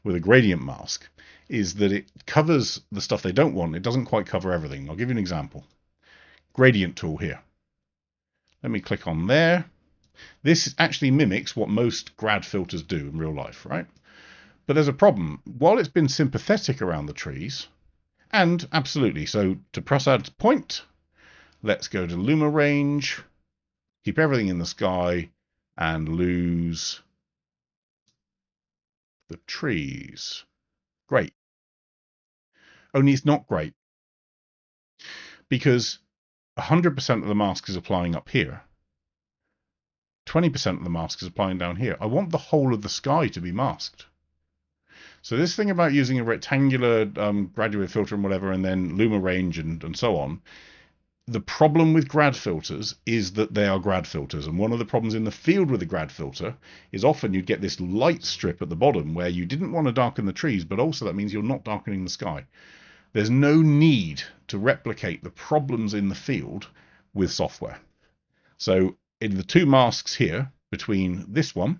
with a gradient mask is that it covers the stuff they don't want. It doesn't quite cover everything. I'll give you an example. Gradient tool here. Let me click on there. This actually mimics what most grad filters do in real life, right? But there's a problem. While it's been sympathetic around the trees, and absolutely, so to press out point, let's go to Luma range, keep everything in the sky, and lose the trees. Great. Only it's not great, because 100% of the mask is applying up here. 20% of the mask is applying down here. I want the whole of the sky to be masked. So this thing about using a rectangular graduate filter and whatever, and then Luma range and so on, the problem with grad filters is that they are grad filters. And one of the problems in the field with a grad filter is often you get this light strip at the bottom where you didn't want to darken the trees, but also that means you're not darkening the sky. There's no need to replicate the problems in the field with software. So in the two masks here, between this one,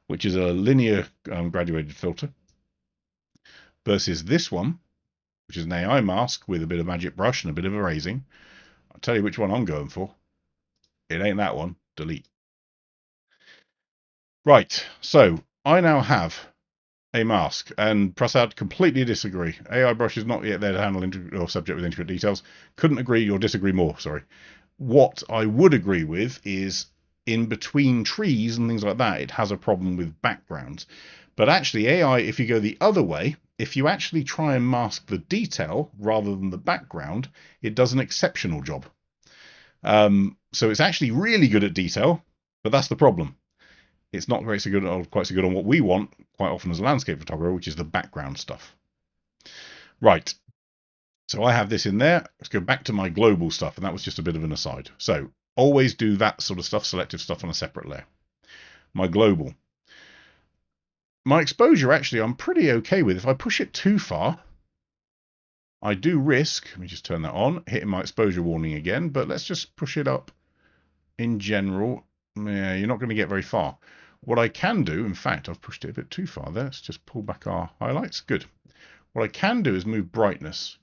which is a linear graduated filter, versus this one, which is an AI mask with a bit of magic brush and a bit of erasing, I'll tell you which one I'm going for. It ain't that one. Delete. Right, so I now have a mask, and Prasad completely disagree. AI brush is not yet there to handle or subject with intricate details. Couldn't agree or disagree more, sorry. What I would agree with is in between trees and things like that, it has a problem with backgrounds. But actually, AI, if you go the other way, if you actually try and mask the detail rather than the background, it does an exceptional job. So it's actually really good at detail, but that's the problem. It's not quite so good on what we want quite often as a landscape photographer, which is the background stuff. Right. So I have this in there. Let's go back to my global stuff, and that was just a bit of an aside. So always do that sort of stuff, selective stuff on a separate layer. My global. My exposure, actually, I'm pretty okay with. If I push it too far, I do risk, let me just turn that on, hitting my exposure warning again, but let's just push it up in general. Yeah, you're not going to get very far. What I can do, in fact, I've pushed it a bit too far there. Let's just pull back our highlights. Good. What I can do is move brightness.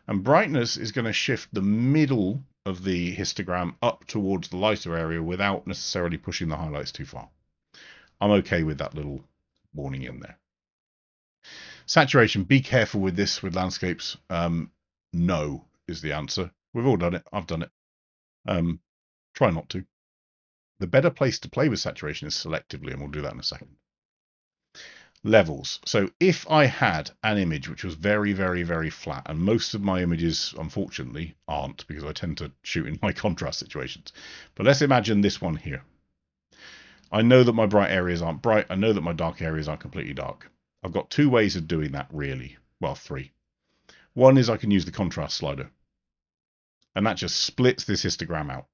And brightness is going to shift the middle of the histogram up towards the lighter area without necessarily pushing the highlights too far. I'm okay with that little warning in there. Saturation, be careful with this with landscapes. No is the answer. We've all done it. I've done it. Try not to. The better place to play with saturation is selectively, and we'll do that in a second. Levels. So if I had an image which was very, very, very flat, and most of my images, unfortunately, aren't, because I tend to shoot in high contrast situations. But let's imagine this one here. I know that my bright areas aren't bright. I know that my dark areas aren't completely dark. I've got two ways of doing that, really. Well, three. One is I can use the contrast slider, and that just splits this histogram out.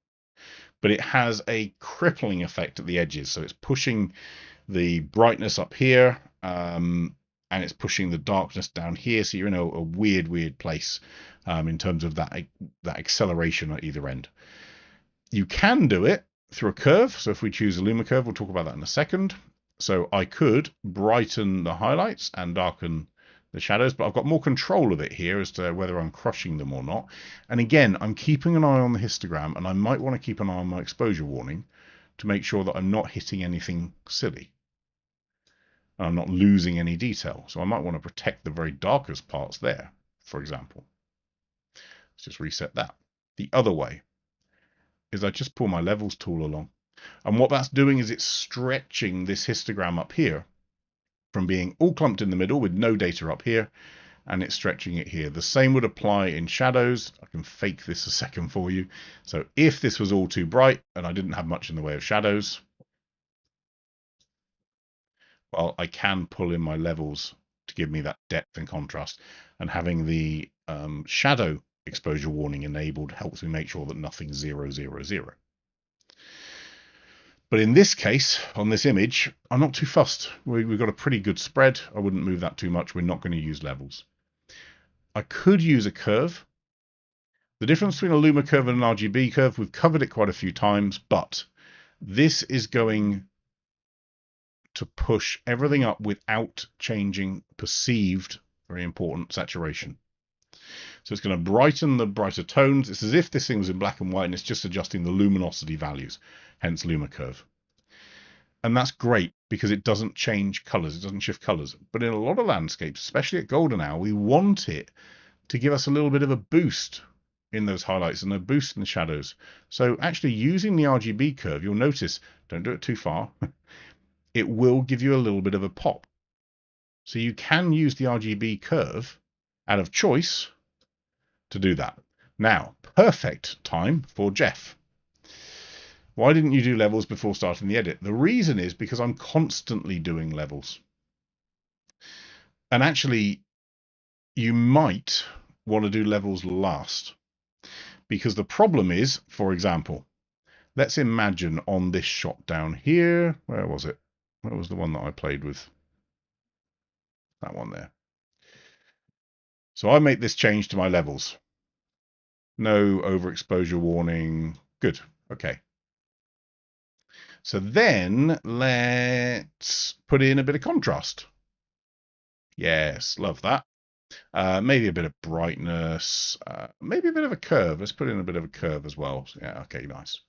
But it has a crippling effect at the edges. So it's pushing the brightness up here, and it's pushing the darkness down here. So you're in a weird, weird place in terms of that acceleration at either end. You can do it through a curve. So if we choose a Luma curve, we'll talk about that in a second. So I could brighten the highlights and darken the shadows, but I've got more control of it here as to whether I'm crushing them or not. And again, I'm keeping an eye on the histogram, and I might want to keep an eye on my exposure warning to make sure that I'm not hitting anything silly. And I'm not losing any detail. So I might want to protect the very darkest parts there, for example. Let's just reset that. The other way is I just pull my levels tool along. And what that's doing is it's stretching this histogram up here from being all clumped in the middle with no data up here, and it's stretching it here. The same would apply in shadows. I can fake this a second for you. So if this was all too bright and I didn't have much in the way of shadows, well, I can pull in my levels to give me that depth and contrast, and having the shadow exposure warning enabled helps me make sure that nothing's 0, 0, 0. But in this case, on this image, I'm not too fussed. We've got a pretty good spread. I wouldn't move that too much. We're not going to use levels. I could use a curve. The difference between a Luma curve and an RGB curve, we've covered it quite a few times, but this is going to push everything up without changing perceived, very important, saturation. So it's going to brighten the brighter tones. It's as if this thing was in black and white and it's just adjusting the luminosity values, hence luma curve. And that's great because it doesn't change colors, it doesn't shift colors. But in a lot of landscapes, especially at golden hour, we want it to give us a little bit of a boost in those highlights and a boost in the shadows. So actually using the RGB curve, you'll notice, don't do it too far, it will give you a little bit of a pop. So you can use the RGB curve out of choice to do that. Now, perfect time for Jeff. Why didn't you do levels before starting the edit? The reason is because I'm constantly doing levels. And actually, you might want to do levels last. Because the problem is, for example, let's imagine on this shot down here, where was it? Where was the one that I played with? That one there. So I make this change to my levels. No overexposure warning. Good. Okay. So then let's put in a bit of contrast. Yes, love that. Maybe a bit of brightness, maybe a bit of a curve. Let's put in a bit of a curve as well. So, yeah, okay, nice.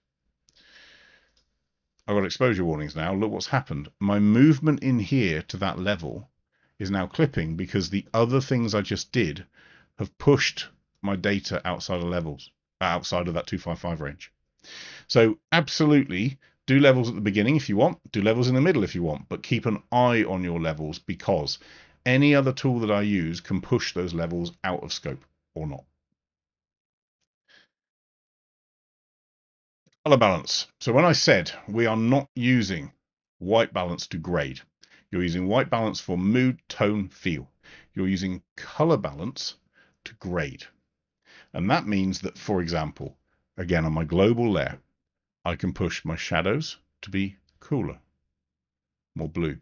I've got exposure warnings now. Look what's happened. My movement in here to that level is now clipping because the other things I just did have pushed my data outside of levels, outside of that 255 range. So absolutely do levels at the beginning if you want, do levels in the middle if you want, but keep an eye on your levels because any other tool that I use can push those levels out of scope or not. Color balance. So when I said we are not using white balance to grade, you're using white balance for mood, tone, feel. You're using color balance to grade. And that means that, for example, again on my global layer, I can push my shadows to be cooler, more blue.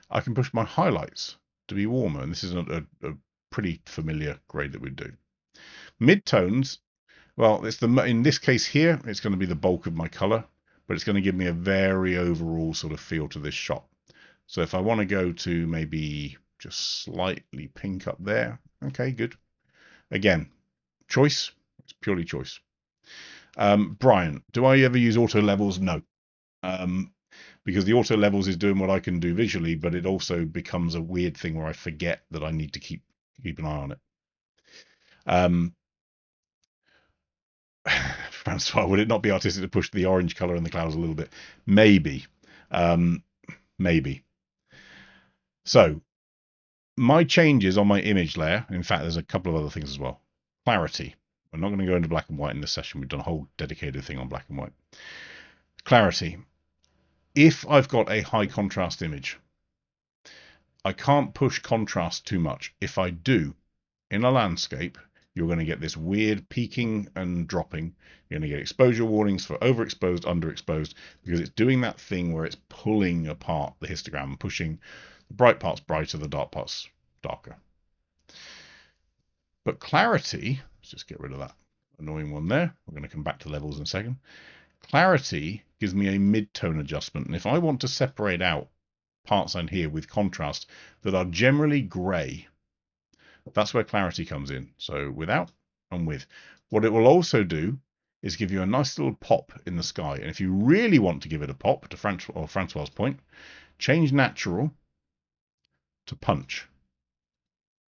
I can push my highlights to be warmer, and this is a pretty familiar grade that we do. Midtones, well, it's in this case here, it's going to be the bulk of my color, but it's going to give me a very overall sort of feel to this shot. So if I want to go to maybe just slightly pink up there, okay, good. Again, choice, it's purely choice. Brian, do I ever use auto levels? No. Because the auto levels is doing what I can do visually, but it also becomes a weird thing where I forget that I need to keep an eye on it. Francois, would it not be artistic to push the orange color in the clouds a little bit? Maybe. Maybe. So my changes on my image layer, in fact, there's a couple of other things as well. Clarity. We're not going to go into black and white in this session. We've done a whole dedicated thing on black and white. Clarity. If I've got a high contrast image, I can't push contrast too much. If I do, in a landscape, you're going to get this weird peaking and dropping. You're going to get exposure warnings for overexposed, underexposed, because it's doing that thing where it's pulling apart the histogram, pushing the bright parts brighter, the dark parts darker. But clarity, let's just get rid of that annoying one there. We're going to come back to levels in a second. Clarity gives me a mid-tone adjustment. And if I want to separate out parts on here with contrast that are generally grey, that's where clarity comes in. So without and with. What it will also do is give you a nice little pop in the sky. And if you really want to give it a pop, to Francois's point, change natural to punch.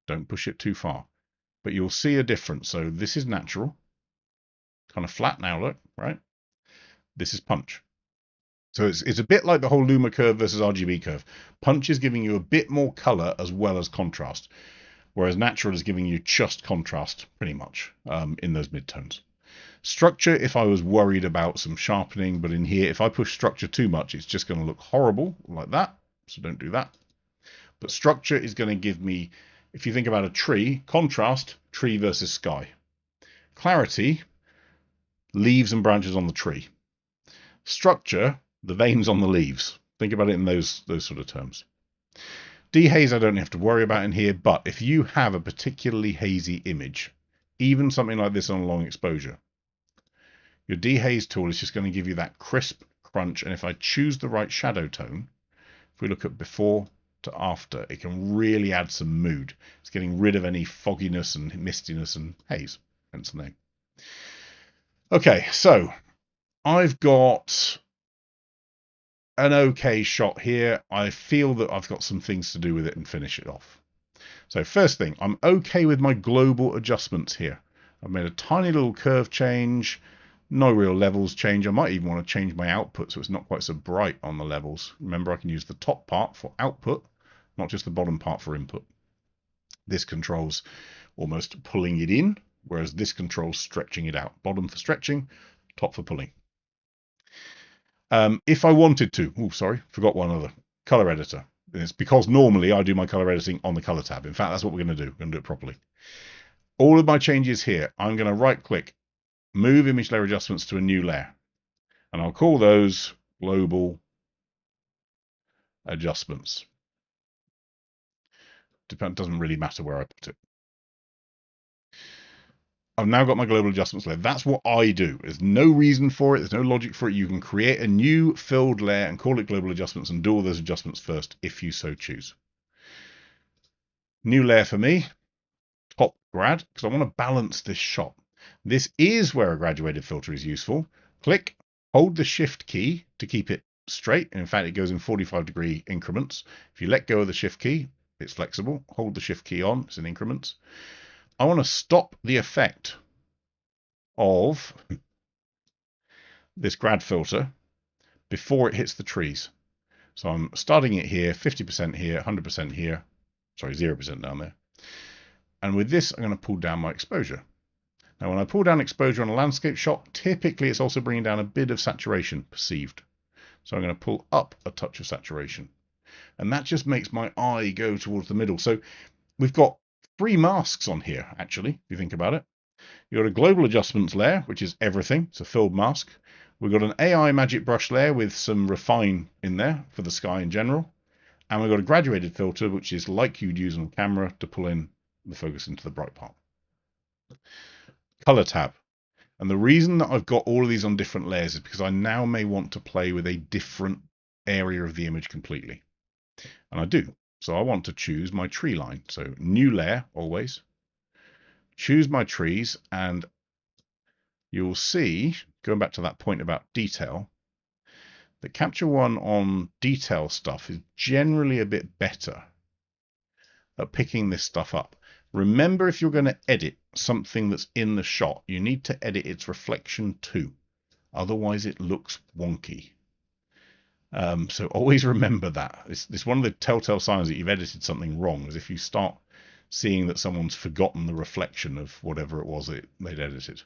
Don't push it too far. But you'll see a difference. So this is natural. Kind of flat now, look, right? This is punch. So it's a bit like the whole luma curve versus RGB curve. Punch is giving you a bit more color as well as contrast, whereas natural is giving you just contrast pretty much in those midtones. Structure, if I was worried about some sharpening, but in here, if I push structure too much, it's just going to look horrible like that. So don't do that. But structure is going to give me, if you think about a tree, contrast, tree versus sky. Clarity, leaves and branches on the tree. Structure, the veins on the leaves. Think about it in those sort of terms. Dehaze I don't have to worry about in here, but if you have a particularly hazy image, even something like this on a long exposure, your dehaze tool is just going to give you that crisp crunch, and if I choose the right shadow tone, if we look at before to after, it can really add some mood. It's getting rid of any fogginess and mistiness and haze, hence the name. Okay, so I've got an okay shot here. I feel that I've got some things to do with it and finish it off. So first thing, I'm okay with my global adjustments here. I've made a tiny little curve change, no real levels change. I might even want to change my output so it's not quite so bright on the levels. Remember, I can use the top part for output, not just the bottom part for input. This controls almost pulling it in, whereas this controls stretching it out. Bottom for stretching, top for pulling. If I wanted to, forgot one other, color editor. It's because normally I do my color editing on the color tab. In fact, that's what we're going to do. We're going to do it properly. All of my changes here, I'm going to right click, move image layer adjustments to a new layer. And I'll call those global adjustments. Doesn't really matter where I put it. I've now got my global adjustments layer. That's what I do. There's no reason for it. There's no logic for it. You can create a new filled layer and call it global adjustments and do all those adjustments first if you so choose. New layer for me, top grad, because I want to balance this shot. This is where a graduated filter is useful. Click, hold the shift key to keep it straight. And in fact, it goes in 45-degree increments. If you let go of the shift key, it's flexible. Hold the shift key on, it's in increments. I want to stop the effect of this grad filter before it hits the trees. So I'm starting it here, 50% here, 100% here, sorry, 0% down there. And with this, I'm going to pull down my exposure. Now, when I pull down exposure on a landscape shot, typically it's also bringing down a bit of saturation perceived. So I'm going to pull up a touch of saturation. And that just makes my eye go towards the middle. So we've got 3 masks on here, actually, if you think about it. You've got a global adjustments layer, which is everything. It's a filled mask. We've got an AI magic brush layer with some refine in there for the sky in general. And we've got a graduated filter, which is like you'd use on camera to pull in the focus into the bright part. Color tab. And the reason that I've got all of these on different layers is because I now may want to play with a different area of the image completely. And I do. So I want to choose my tree line. So new layer always. Choose my trees, and you'll see, going back to that point about detail, that Capture One on detail stuff is generally a bit better at picking this stuff up. Remember, if you're going to edit something that's in the shot, you need to edit its reflection too. Otherwise, it looks wonky. So always remember that. It's one of the telltale signs that you've edited something wrong, is if you start seeing that someone's forgotten the reflection of whatever it was they'd edited.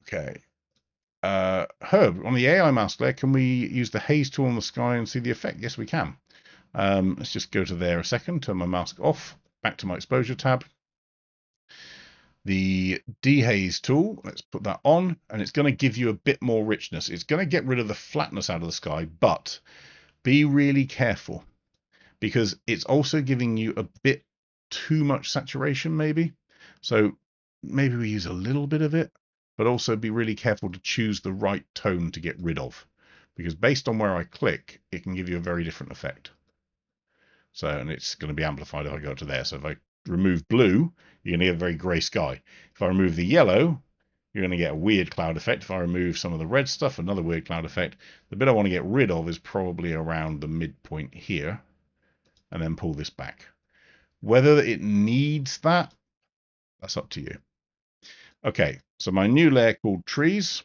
Okay. Herb, on the AI mask layer, can we use the haze tool in the sky and see the effect? Yes, we can. Let's just go to there a second, turn my mask off, back to my exposure tab. The dehaze tool, let's put that on, and it's going to give you a bit more richness. It's going to get rid of the flatness out of the sky, but be really careful, because it's also giving you a bit too much saturation maybe. So maybe we use a little bit of it, but also be really careful to choose the right tone to get rid of, because based on where I click, it can give you a very different effect. So, and it's going to be amplified if I go to there. So if I remove blue, you're going to get a very grey sky. If I remove the yellow, you're going to get a weird cloud effect. If I remove some of the red stuff, another weird cloud effect. The bit I want to get rid of is probably around the midpoint here, and then pull this back. Whether it needs that, that's up to you. Okay, so my new layer called trees,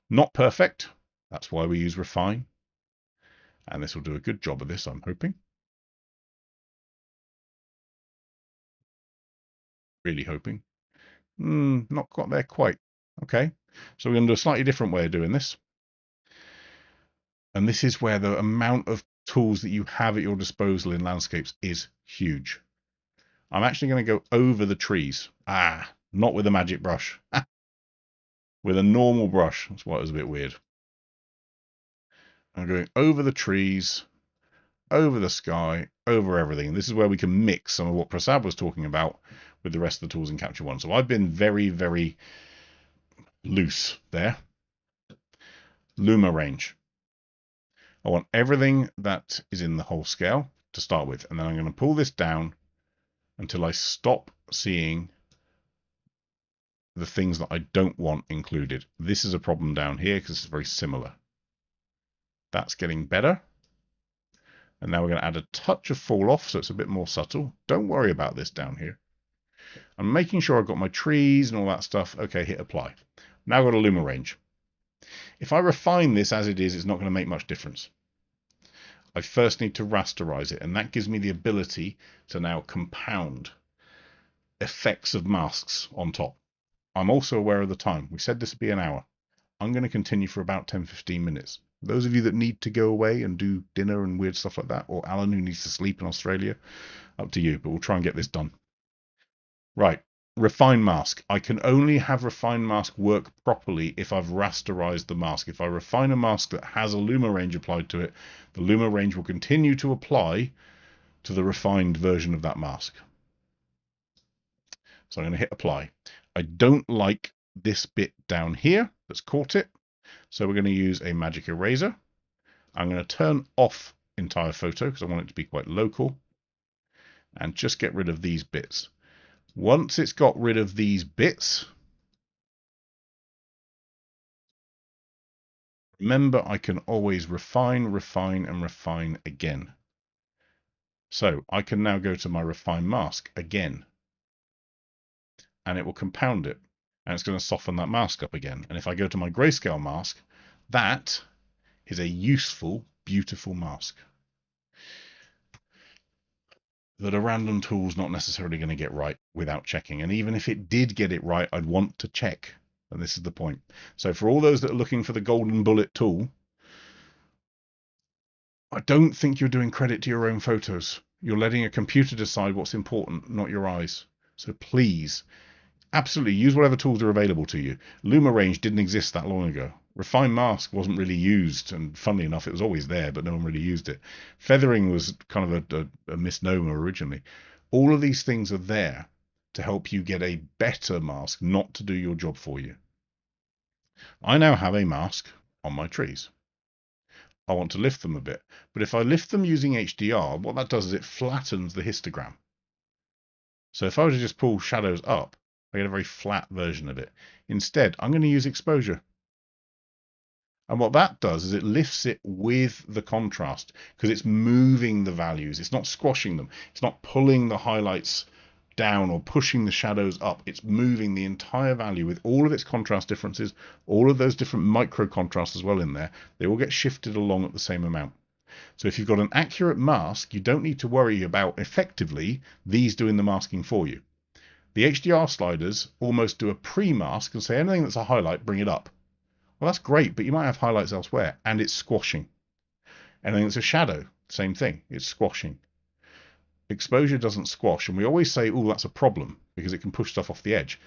not perfect. That's why we use refine. And this will do a good job of this, I'm hoping. Really hoping. Not got there quite. Okay, so we're going to do a slightly different way of doing this. And this is where the amount of tools that you have at your disposal in landscapes is huge. I'm actually going to go over the trees. Not with a magic brush. With a normal brush. That's why it was a bit weird. I'm going over the trees, over the sky, over everything. This is where we can mix some of what Prasad was talking about with the rest of the tools in Capture One. So I've been very, very loose there. Luma range. I want everything that is in the whole scale to start with, and then I'm going to pull this down until I stop seeing the things that I don't want included. This is a problem down here because it's very similar. That's getting better. And now we're going to add a touch of fall off so it's a bit more subtle. Don't worry about this down here. I'm making sure I've got my trees and all that stuff. Okay, hit apply. Now I've got a luma range. If I refine this as it is, it's not going to make much difference. I first need to rasterize it, and that gives me the ability to now compound effects of masks on top. I'm also aware of the time. We said this would be an hour. I'm going to continue for about 10-15 minutes. Those of you that need to go away and do dinner and weird stuff like that, or Alan who needs to sleep in Australia, up to you, but we'll try and get this done. Right, refine mask. I can only have refine mask work properly if I've rasterized the mask. If I refine a mask that has a luma range applied to it, the luma range will continue to apply to the refined version of that mask. So I'm going to hit apply. I don't like this bit down here that's caught it. So we're going to use a magic eraser. I'm going to turn off entire photo because I want it to be quite local and just get rid of these bits. Once it's got rid of these bits, remember I can always refine, refine, and refine again. So I can now go to my refine mask again, and it will compound it, and it's going to soften that mask up again. And if I go to my grayscale mask, that is a useful, beautiful mask that a random tool's not necessarily going to get right without checking. And even if it did get it right, I'd want to check. And this is the point. So for all those that are looking for the golden bullet tool, I don't think you're doing credit to your own photos. You're letting a computer decide what's important, not your eyes. So please, absolutely use whatever tools are available to you. Luma range didn't exist that long ago. Refine mask wasn't really used, and funnily enough, it was always there, but no one really used it. Feathering was kind of a misnomer originally. All of these things are there to help you get a better mask, not to do your job for you. I now have a mask on my trees. I want to lift them a bit, but if I lift them using HDR, what that does is it flattens the histogram. So if I were to just pull shadows up, I get a very flat version of it. Instead, I'm going to use exposure. And what that does is it lifts it with the contrast because it's moving the values. It's not squashing them. It's not pulling the highlights down or pushing the shadows up. It's moving the entire value with all of its contrast differences, all of those different micro contrasts as well in there. They all get shifted along at the same amount. So if you've got an accurate mask, you don't need to worry about effectively these doing the masking for you. The HDR sliders almost do a pre-mask and say anything that's a highlight, bring it up. Well, that's great, but you might have highlights elsewhere, and it's squashing. Anything that's a shadow, same thing, it's squashing. Exposure doesn't squash, and we always say, oh, that's a problem, because it can push stuff off the edge.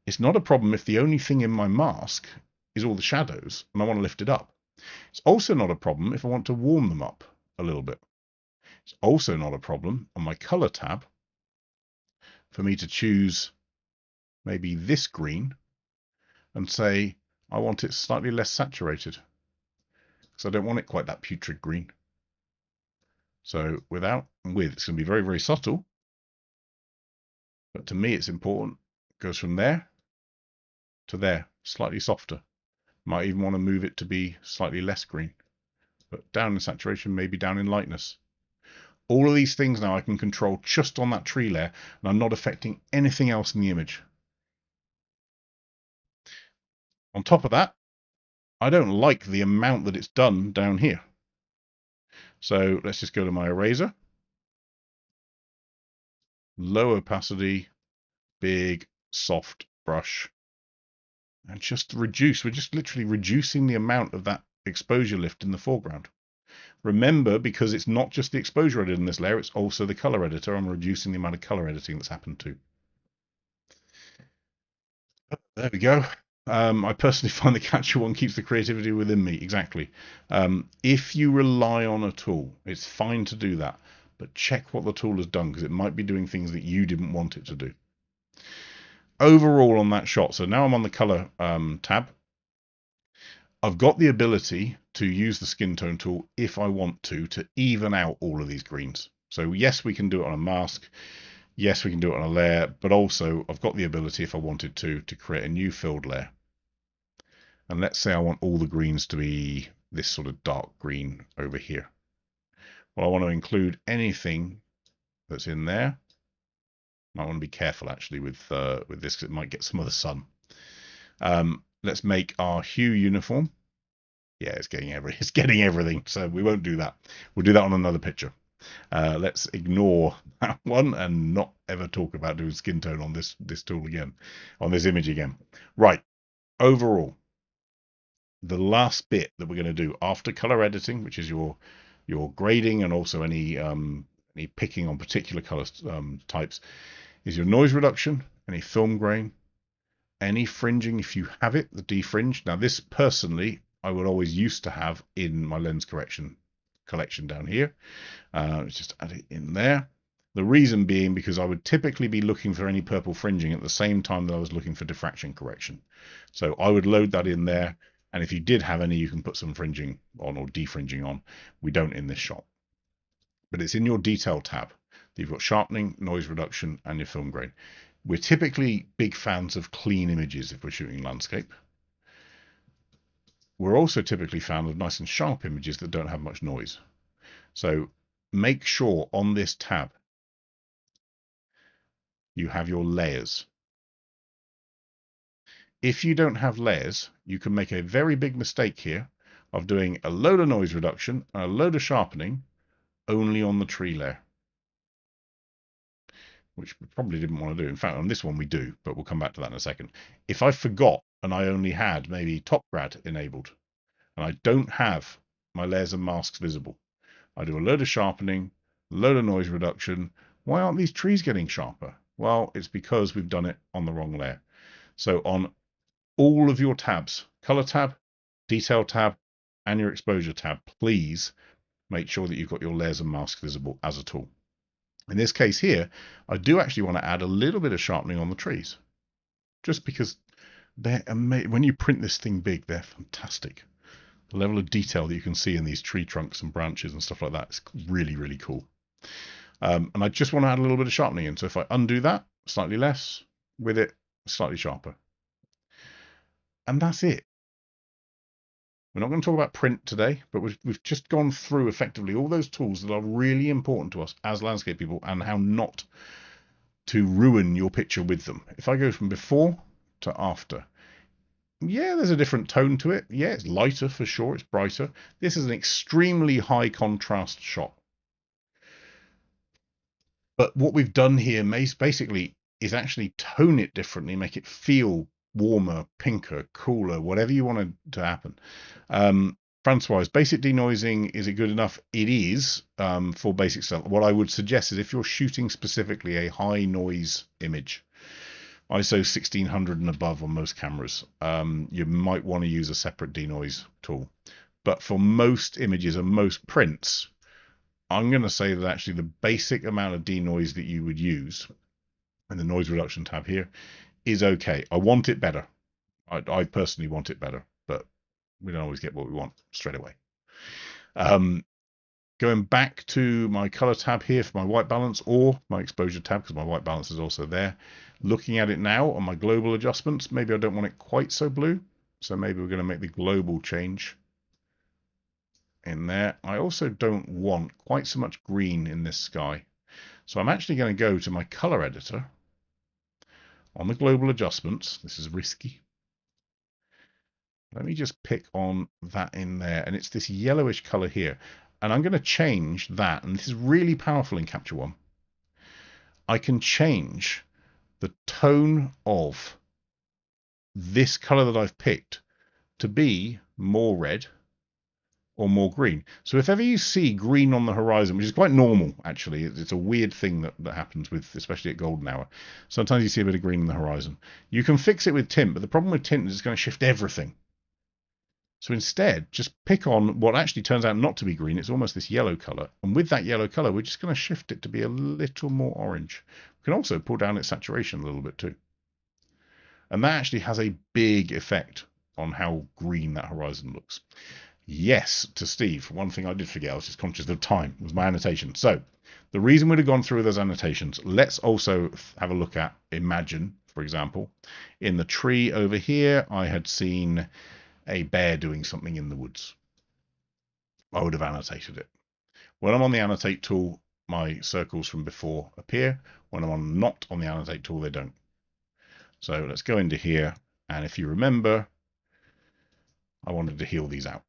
It's not a problem if the only thing in my mask is all the shadows, and I want to lift it up. It's also not a problem if I want to warm them up a little bit. It's also not a problem on my color tab for me to choose maybe this green and say, I want it slightly less saturated because I don't want it quite that putrid green. So without and with, it's going to be very, very subtle. But to me, it's important. It goes from there to there, slightly softer. Might even want to move it to be slightly less green. But down in saturation, maybe down in lightness. All of these things now I can control just on that tree layer, and I'm not affecting anything else in the image. On top of that, I don't like the amount that it's done down here. So let's just go to my eraser. Low opacity, big, soft brush. And just reduce. We're just literally reducing the amount of that exposure lift in the foreground. Remember, because it's not just the exposure I did in this layer, it's also the color editor. I'm reducing the amount of color editing that's happened too. There we go. I personally find the catch-all one keeps the creativity within me. Exactly. If you rely on a tool, it's fine to do that, but check what the tool has done because it might be doing things that you didn't want it to do. Overall on that shot, so now I'm on the color tab. I've got the ability to use the skin tone tool if I want to even out all of these greens. So yes, we can do it on a mask. Yes, we can do it on a layer, but also I've got the ability, if I wanted to create a new filled layer. And let's say I want all the greens to be this sort of dark green over here. Well, I want to include anything that's in there. I want to be careful actually with this because it might get some of the sun. Let's make our hue uniform. Yeah, it's getting everything. So we won't do that. We'll do that on another picture. Let's ignore that one and not ever talk about doing skin tone on this tool again, on this image again. Right. Overall, the last bit that we're going to do after color editing, which is your grading and also any picking on particular color types, is your noise reduction, any film grain, any fringing if you have it, the defringe. Now this personally I would always used to have in my lens correction collection down here. Let's just add it in there. The reason being because I would typically be looking for any purple fringing at the same time that I was looking for diffraction correction. So I would load that in there, and if you did have any, you can put some fringing on or defringing on. We don't in this shot. But it's in your detail tab. You've got sharpening, noise reduction, and your film grain. We're typically big fans of clean images if we're shooting landscape. We're also typically fans of nice and sharp images that don't have much noise. So make sure on this tab you have your layers. If you don't have layers, you can make a very big mistake here of doing a load of noise reduction and a load of sharpening only on the tree layer, which we probably didn't want to do. In fact, on this one we do, but we'll come back to that in a second. If I forgot and I only had maybe top grad enabled and I don't have my layers and masks visible, I do a load of sharpening, a load of noise reduction. Why aren't these trees getting sharper? Well, it's because we've done it on the wrong layer. So on all of your tabs, color tab, detail tab, and your exposure tab, please make sure that you've got your layers and masks visible as a tool. In this case here, I do actually want to add a little bit of sharpening on the trees, just because they're amazing. When you print this thing big, they're fantastic. The level of detail that you can see in these tree trunks and branches and stuff like that is really, really cool. And I just want to add a little bit of sharpening in. So if I undo that, slightly less, with it, slightly sharper. And that's it. We're not going to talk about print today, but we've just gone through effectively all those tools that are really important to us as landscape people and how not to ruin your picture with them. If I go from before to after, yeah, there's a different tone to it. Yeah, it's lighter for sure. It's brighter. This is an extremely high contrast shot. But what we've done here basically is actually tone it differently, make it feel warmer, pinker, cooler, whatever you want to happen. Francois, basic denoising, is it good enough? It is for basic stuff. What I would suggest is if you're shooting specifically a high noise image, ISO 1600 and above on most cameras, you might want to use a separate denoise tool. But for most images and most prints, I'm going to say that actually the basic amount of denoise that you would use in the noise reduction tab here is okay. I want it better. I personally want it better, but we don't always get what we want straight away. Going back to my color tab here for my white balance or my exposure tab, because my white balance is also there. Looking at it now on my global adjustments, maybe I don't want it quite so blue. So maybe we're going to make the global change in there. I also don't want quite so much green in this sky. So I'm actually going to go to my color editor on the global adjustments. This is risky. Let me just pick on that in there. And it's this yellowish color here. And I'm going to change that. And this is really powerful in Capture One. I can change the tone of this color that I've picked to be more red or more green. So if ever you see green on the horizon, which is quite normal actually, it's a weird thing that happens with, especially at golden hour. Sometimes you see a bit of green on the horizon. You can fix it with tint, but the problem with tint is it's going to shift everything. So instead, just pick on what actually turns out not to be green. It's almost this yellow color. And with that yellow color, we're just going to shift it to be a little more orange. We can also pull down its saturation a little bit too. And that actually has a big effect on how green that horizon looks. Yes, to Steve. One thing I did forget, I was just conscious of time, was my annotation. So, the reason we'd have gone through those annotations, let's also have a look at Imagine, for example. In the tree over here, I had seen a bear doing something in the woods. I would have annotated it. When I'm on the annotate tool, my circles from before appear. When I'm not on the annotate tool, they don't. So let's go into here, and if you remember, I wanted to heal these out.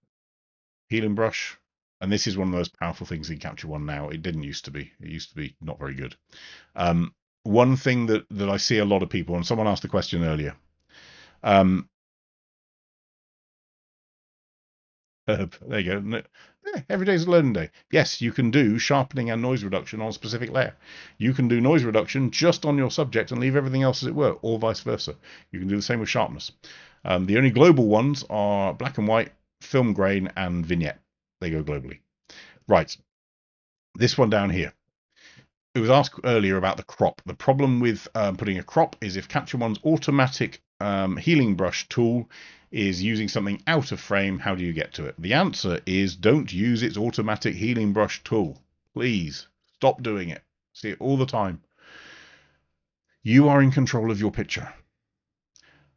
Healing brush, and this is one of the most powerful things in Capture One now. It didn't used to be. It used to be not very good. One thing that I see a lot of people, and someone asked the question earlier. There you go. Every day's a learning day. Yes, you can do sharpening and noise reduction on a specific layer. You can do noise reduction just on your subject and leave everything else as it were, or vice versa. You can do the same with sharpness. The only global ones are black and white, film grain, and vignette. They go globally. Right. This one down here. It was asked earlier about the crop. The problem with putting a crop is if Capture One's automatic healing brush tool is using something out of frame, how do you get to it? The answer is don't use its automatic healing brush tool. Please stop doing it. See it all the time. You are in control of your picture.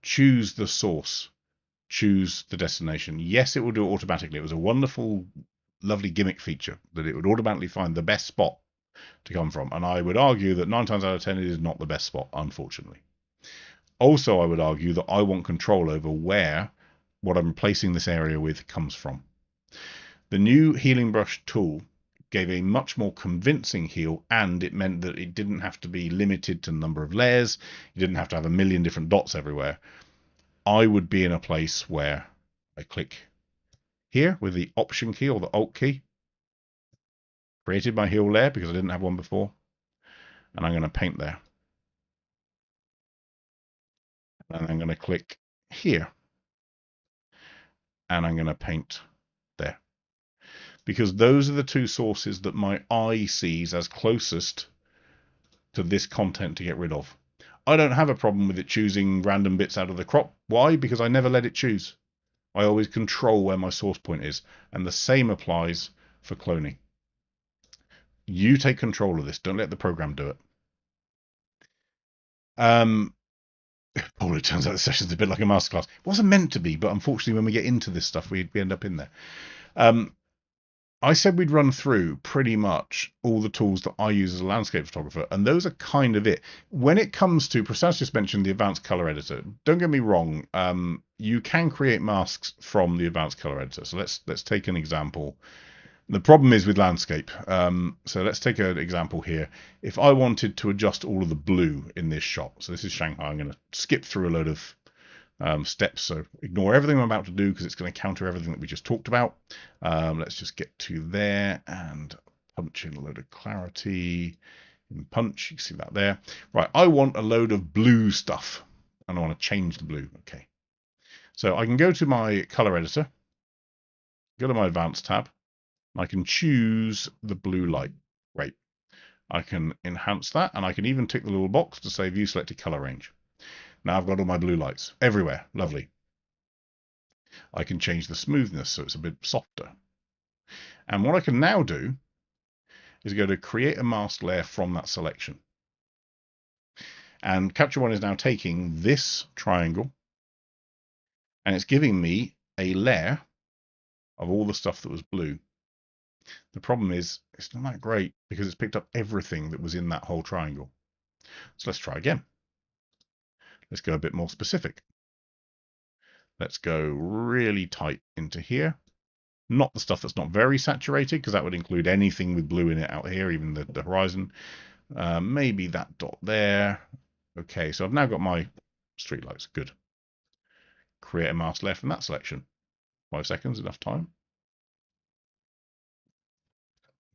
Choose the source. Choose the destination. Yes, it will do it automatically. It was a wonderful, lovely gimmick feature that it would automatically find the best spot to come from. And I would argue that 9 times out of 10 it is not the best spot, unfortunately. Also, I would argue that I want control over where what I'm replacing this area with comes from. The new healing brush tool gave a much more convincing heal, and it meant that it didn't have to be limited to the number of layers. You didn't have to have a million different dots everywhere. I would be in a place where I click here with the Option key or the Alt key, created my heal layer because I didn't have one before, and I'm going to paint there. And I'm going to click here, and I'm going to paint there. Because those are the two sources that my eye sees as closest to this content to get rid of. I don't have a problem with it choosing random bits out of the crop. Why? Because I never let it choose. I always control where my source point is. And the same applies for cloning. You take control of this. Don't let the program do it. Paul, it turns out the session's a bit like a masterclass. It wasn't meant to be, but unfortunately when we get into this stuff, we end up in there. I said we'd run through pretty much all the tools that I use as a landscape photographer, and those are kind of it. When it comes to, Prasad just mentioned the advanced color editor. Don't get me wrong, you can create masks from the advanced color editor. So let's take an example. The problem is with landscape. So let's take an example here. If I wanted to adjust all of the blue in this shot, so this is Shanghai, I'm going to skip through a load of steps, so ignore everything I'm about to do because it's going to counter everything that we just talked about. Let's just get to there and punch in a load of clarity in punch. You can see that there. Right, I want a load of blue stuff and I want to change the blue. Okay, so I can go to my color editor, go to my advanced tab, I can choose the blue light. Great. I can enhance that, and I can even tick the little box to say view selected color range. Now I've got all my blue lights everywhere. Lovely. I can change the smoothness so it's a bit softer. And what I can now do is go to create a mask layer from that selection. And Capture One is now taking this triangle and it's giving me a layer of all the stuff that was blue. The problem is it's not that great because it's picked up everything that was in that whole triangle. So let's try again. Let's go a bit more specific. Let's go really tight into here. Not the stuff that's not very saturated, because that would include anything with blue in it out here, even the horizon. Maybe that dot there. Okay, so I've now got my streetlights. Good. Create a mask layer from that selection. 5 seconds, enough time.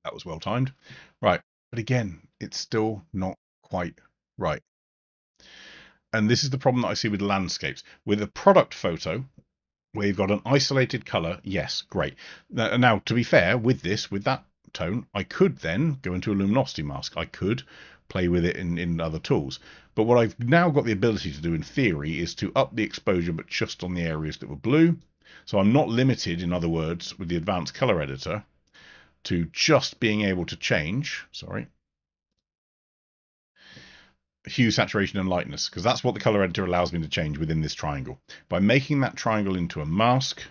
That was well timed. Right, but again, it's still not quite right. And this is the problem that I see with landscapes. With a product photo, where you've got an isolated color, yes, great. Now, to be fair, with that tone, I could then go into a luminosity mask. I could play with it in other tools. But what I've now got the ability to do in theory is to up the exposure, but just on the areas that were blue. So I'm not limited, in other words, with the advanced color editor to just being able to change, hue, saturation, and lightness, because that's what the color editor allows me to change within this triangle. By making that triangle into a mask,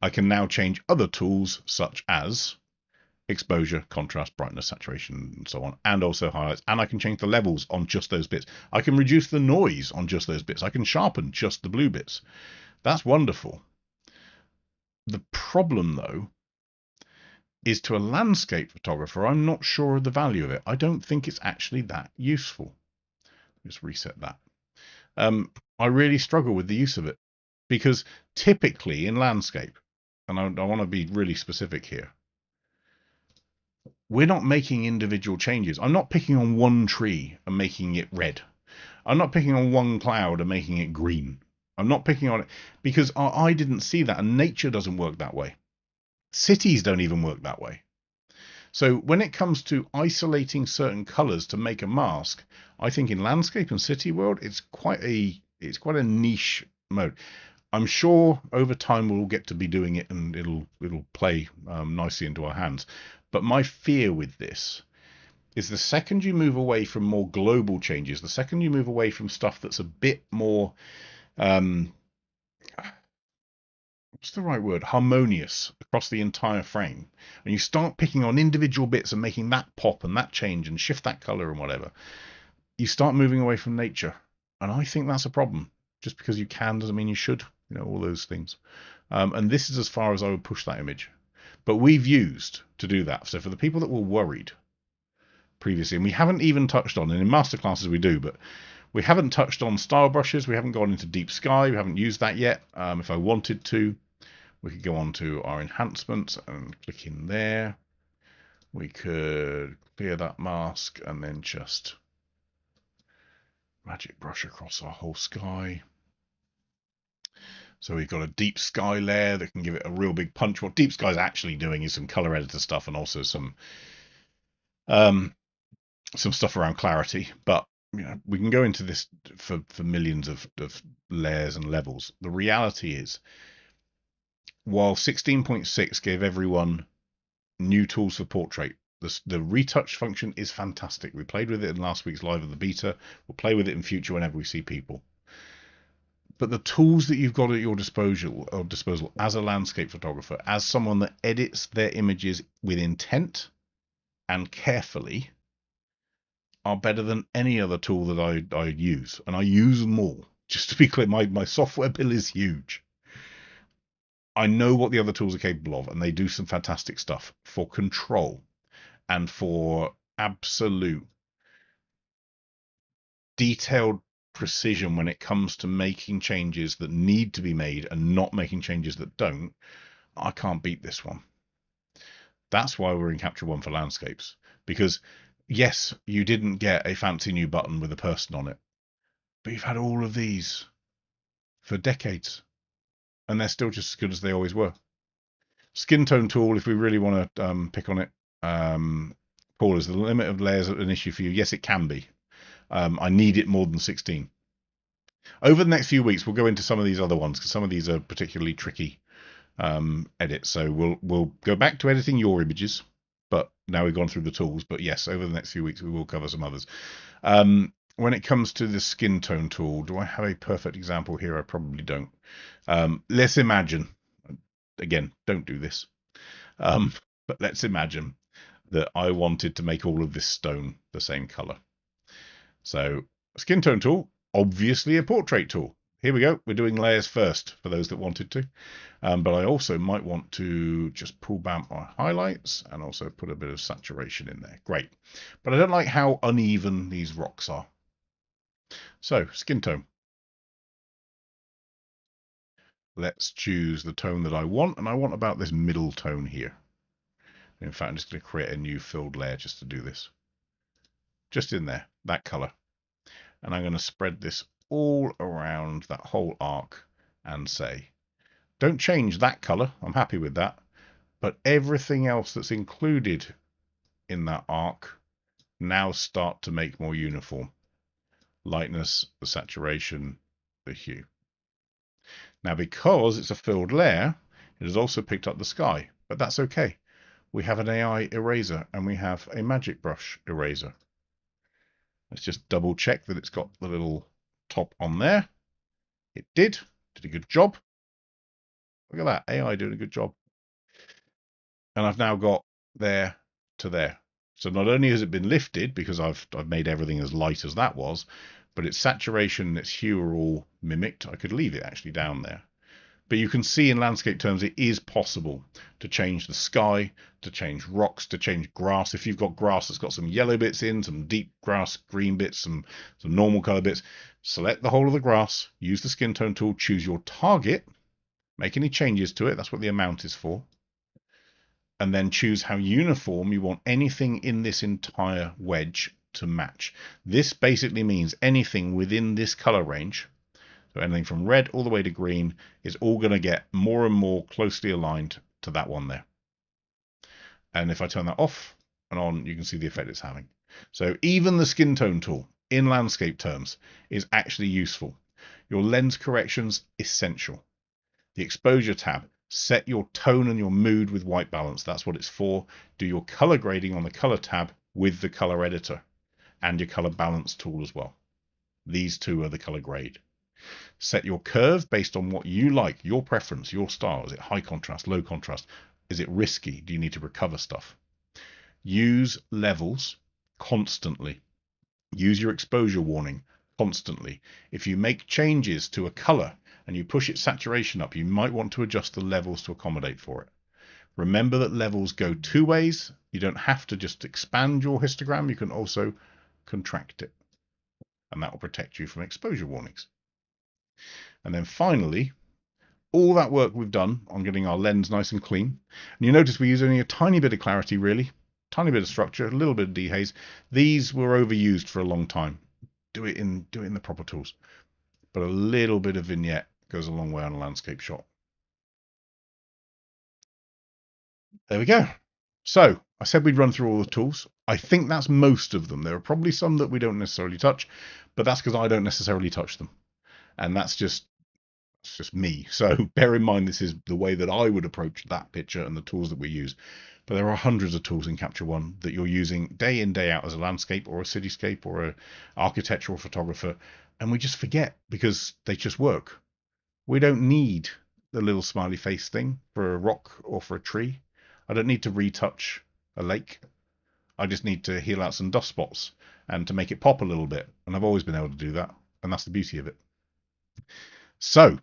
I can now change other tools such as exposure, contrast, brightness, saturation, and so on, and also highlights. And I can change the levels on just those bits. I can reduce the noise on just those bits. I can sharpen just the blue bits. That's wonderful. The problem, though, is to a landscape photographer, I'm not sure of the value of it. I don't think it's actually that useful. Just reset that. I really struggle with the use of it, because typically in landscape, and I want to be really specific here, we're not making individual changes. I'm not picking on one tree and making it red. I'm not picking on one cloud and making it green. I'm not picking on it because our eye didn't see that, and nature doesn't work that way. Cities don't even work that way. So when it comes to isolating certain colors to make a mask, I think in landscape and city world, it's quite a niche mode. I'm sure over time we'll get to be doing it and it'll play nicely into our hands. But my fear with this is the second you move away from more global changes, the second you move away from stuff that's a bit more, what's the right word, harmonious across the entire frame, and you start picking on individual bits and making that pop and that change and shift that color and whatever, you start moving away from nature. And I think that's a problem. Just because you can doesn't mean you should, all those things. And this is as far as I would push that image. But we've used to do that. So for the people that were worried previously, and we haven't even touched on, and in masterclasses we do, but we haven't touched on style brushes. We haven't gone into deep sky. We haven't used that yet. If I wanted to, we could go on to our enhancements and click in there. We could clear that mask and then just magic brush across our whole sky. So we've got a deep sky layer that can give it a real big punch. What deep sky is actually doing is some color editor stuff and also some stuff around clarity. But we can go into this for millions of layers and levels. The reality is, while 16.6 gave everyone new tools for portrait, the retouch function is fantastic. We played with it in last week's live of the beta. We'll play with it in future whenever we see people. But the tools that you've got at your disposal as a landscape photographer, as someone that edits their images with intent and carefully, are better than any other tool that I use. And I use them all. Just to be clear, my software bill is huge. I know what the other tools are capable of, and they do some fantastic stuff for control and for absolute detailed precision when it comes to making changes that need to be made and not making changes that don't. I can't beat this one. That's why we're in Capture One for landscapes, because yes, you didn't get a fancy new button with a person on it, but you've had all of these for decades and they're still just as good as they always were. Skin tone tool, if we really want to pick on it, Paul, is the limit of layers an issue for you? Yes, it can be. I need it more than 16. Over the next few weeks, we'll go into some of these other ones because some of these are particularly tricky edits. So we'll go back to editing your images, but now we've gone through the tools. But yes, over the next few weeks, we will cover some others. When it comes to the skin tone tool, do I have a perfect example here? I probably don't. Let's imagine, again, don't do this, but let's imagine that I wanted to make all of this stone the same color. So skin tone tool, obviously a portrait tool. Here we go. We're doing layers first for those that wanted to. But I also might want to just pull back my highlights and also put a bit of saturation in there. Great. But I don't like how uneven these rocks are. So skin tone. Let's choose the tone that I want. And I want about this middle tone here. In fact, I'm just going to create a new filled layer just to do this. Just in there, that color. And I'm going to spread this all around that whole arc and say, don't change that color. I'm happy with that. But everything else that's included in that arc now start to make more uniform. Lightness, the saturation, the hue. Now, because it's a filled layer, it has also picked up the sky, but that's okay. We have an AI eraser and we have a magic brush eraser. Let's just double check that it's got the little top on there. It did a good job. Look at that, AI doing a good job. And I've now got there to there. So not only has it been lifted because I've made everything as light as that was, but its saturation and its hue are all mimicked. I could leave it actually down there. But you can see in landscape terms it is possible to change the sky, to change rocks, to change grass. If you've got grass that's got some yellow bits in, some deep grass, green bits, some normal color bits, select the whole of the grass, use the skin tone tool, choose your target, make any changes to it. That's what the amount is for. And then choose how uniform you want anything in this entire wedge to match. This basically means anything within this color range, so anything from red all the way to green, is all going to get more and more closely aligned to that one there. And if I turn that off and on, you can see the effect it's having. So even the skin tone tool in landscape terms is actually useful. Your lens corrections, essential. The exposure tab, set your tone and your mood with white balance. That's what it's for. Do your color grading on the color tab with the color editor and your color balance tool as well. These two are the color grade. Set your curve based on what you like, your preference, your style. Is it high contrast, low contrast? Is it risky? Do you need to recover stuff? Use levels constantly. Use your exposure warning constantly. If you make changes to a color and you push its saturation up, you might want to adjust the levels to accommodate for it. Remember that levels go two ways. You don't have to just expand your histogram. You can also contract it. And that will protect you from exposure warnings. And then finally, all that work we've done on getting our lens nice and clean. And you notice we use only a tiny bit of clarity, really. Tiny bit of structure, a little bit of dehaze. These were overused for a long time. Do it in the proper tools. But a little bit of vignette goes a long way on a landscape shot. There we go. So I said we'd run through all the tools. I think that's most of them. There are probably some that we don't necessarily touch, but that's because I don't necessarily touch them. And that's just me. So bear in mind, this is the way that I would approach that picture and the tools that we use. But there are hundreds of tools in Capture One that you're using day in, day out as a landscape or a cityscape or an architectural photographer. And we just forget because they just work. We don't need the little smiley face thing for a rock or for a tree. I don't need to retouch a lake. I just need to heal out some dust spots and to make it pop a little bit. And I've always been able to do that. And that's the beauty of it. So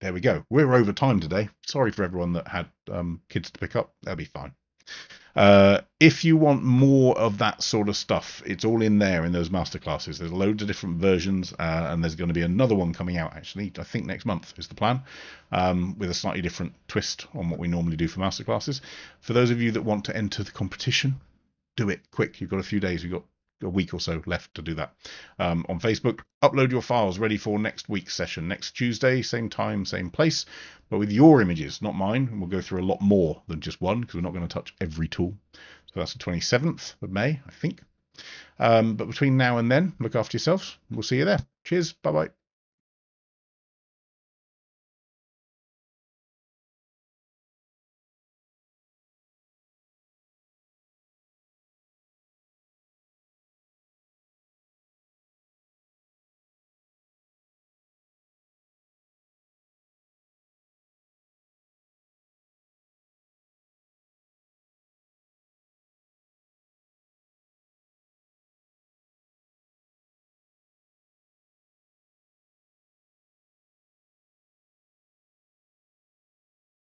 there we go. We're over time today. Sorry for everyone that had kids to pick up. They'll be fine. If you want more of that sort of stuff, it's all in there in those masterclasses. There's loads of different versions, and there's going to be another one coming out, actually, I think next month is the plan, with a slightly different twist on what we normally do for masterclasses. For those of you that want to enter the competition, do it quick. You've got a few days. We've got a week or so left to do that. On Facebook, upload your files ready for next week's session, next Tuesday, same time, same place, but with your images, not mine. And we'll go through a lot more than just one because we're not going to touch every tool. So that's the 27th of May, I think. But between now and then, look after yourselves. We'll see you there. Cheers. Bye-bye.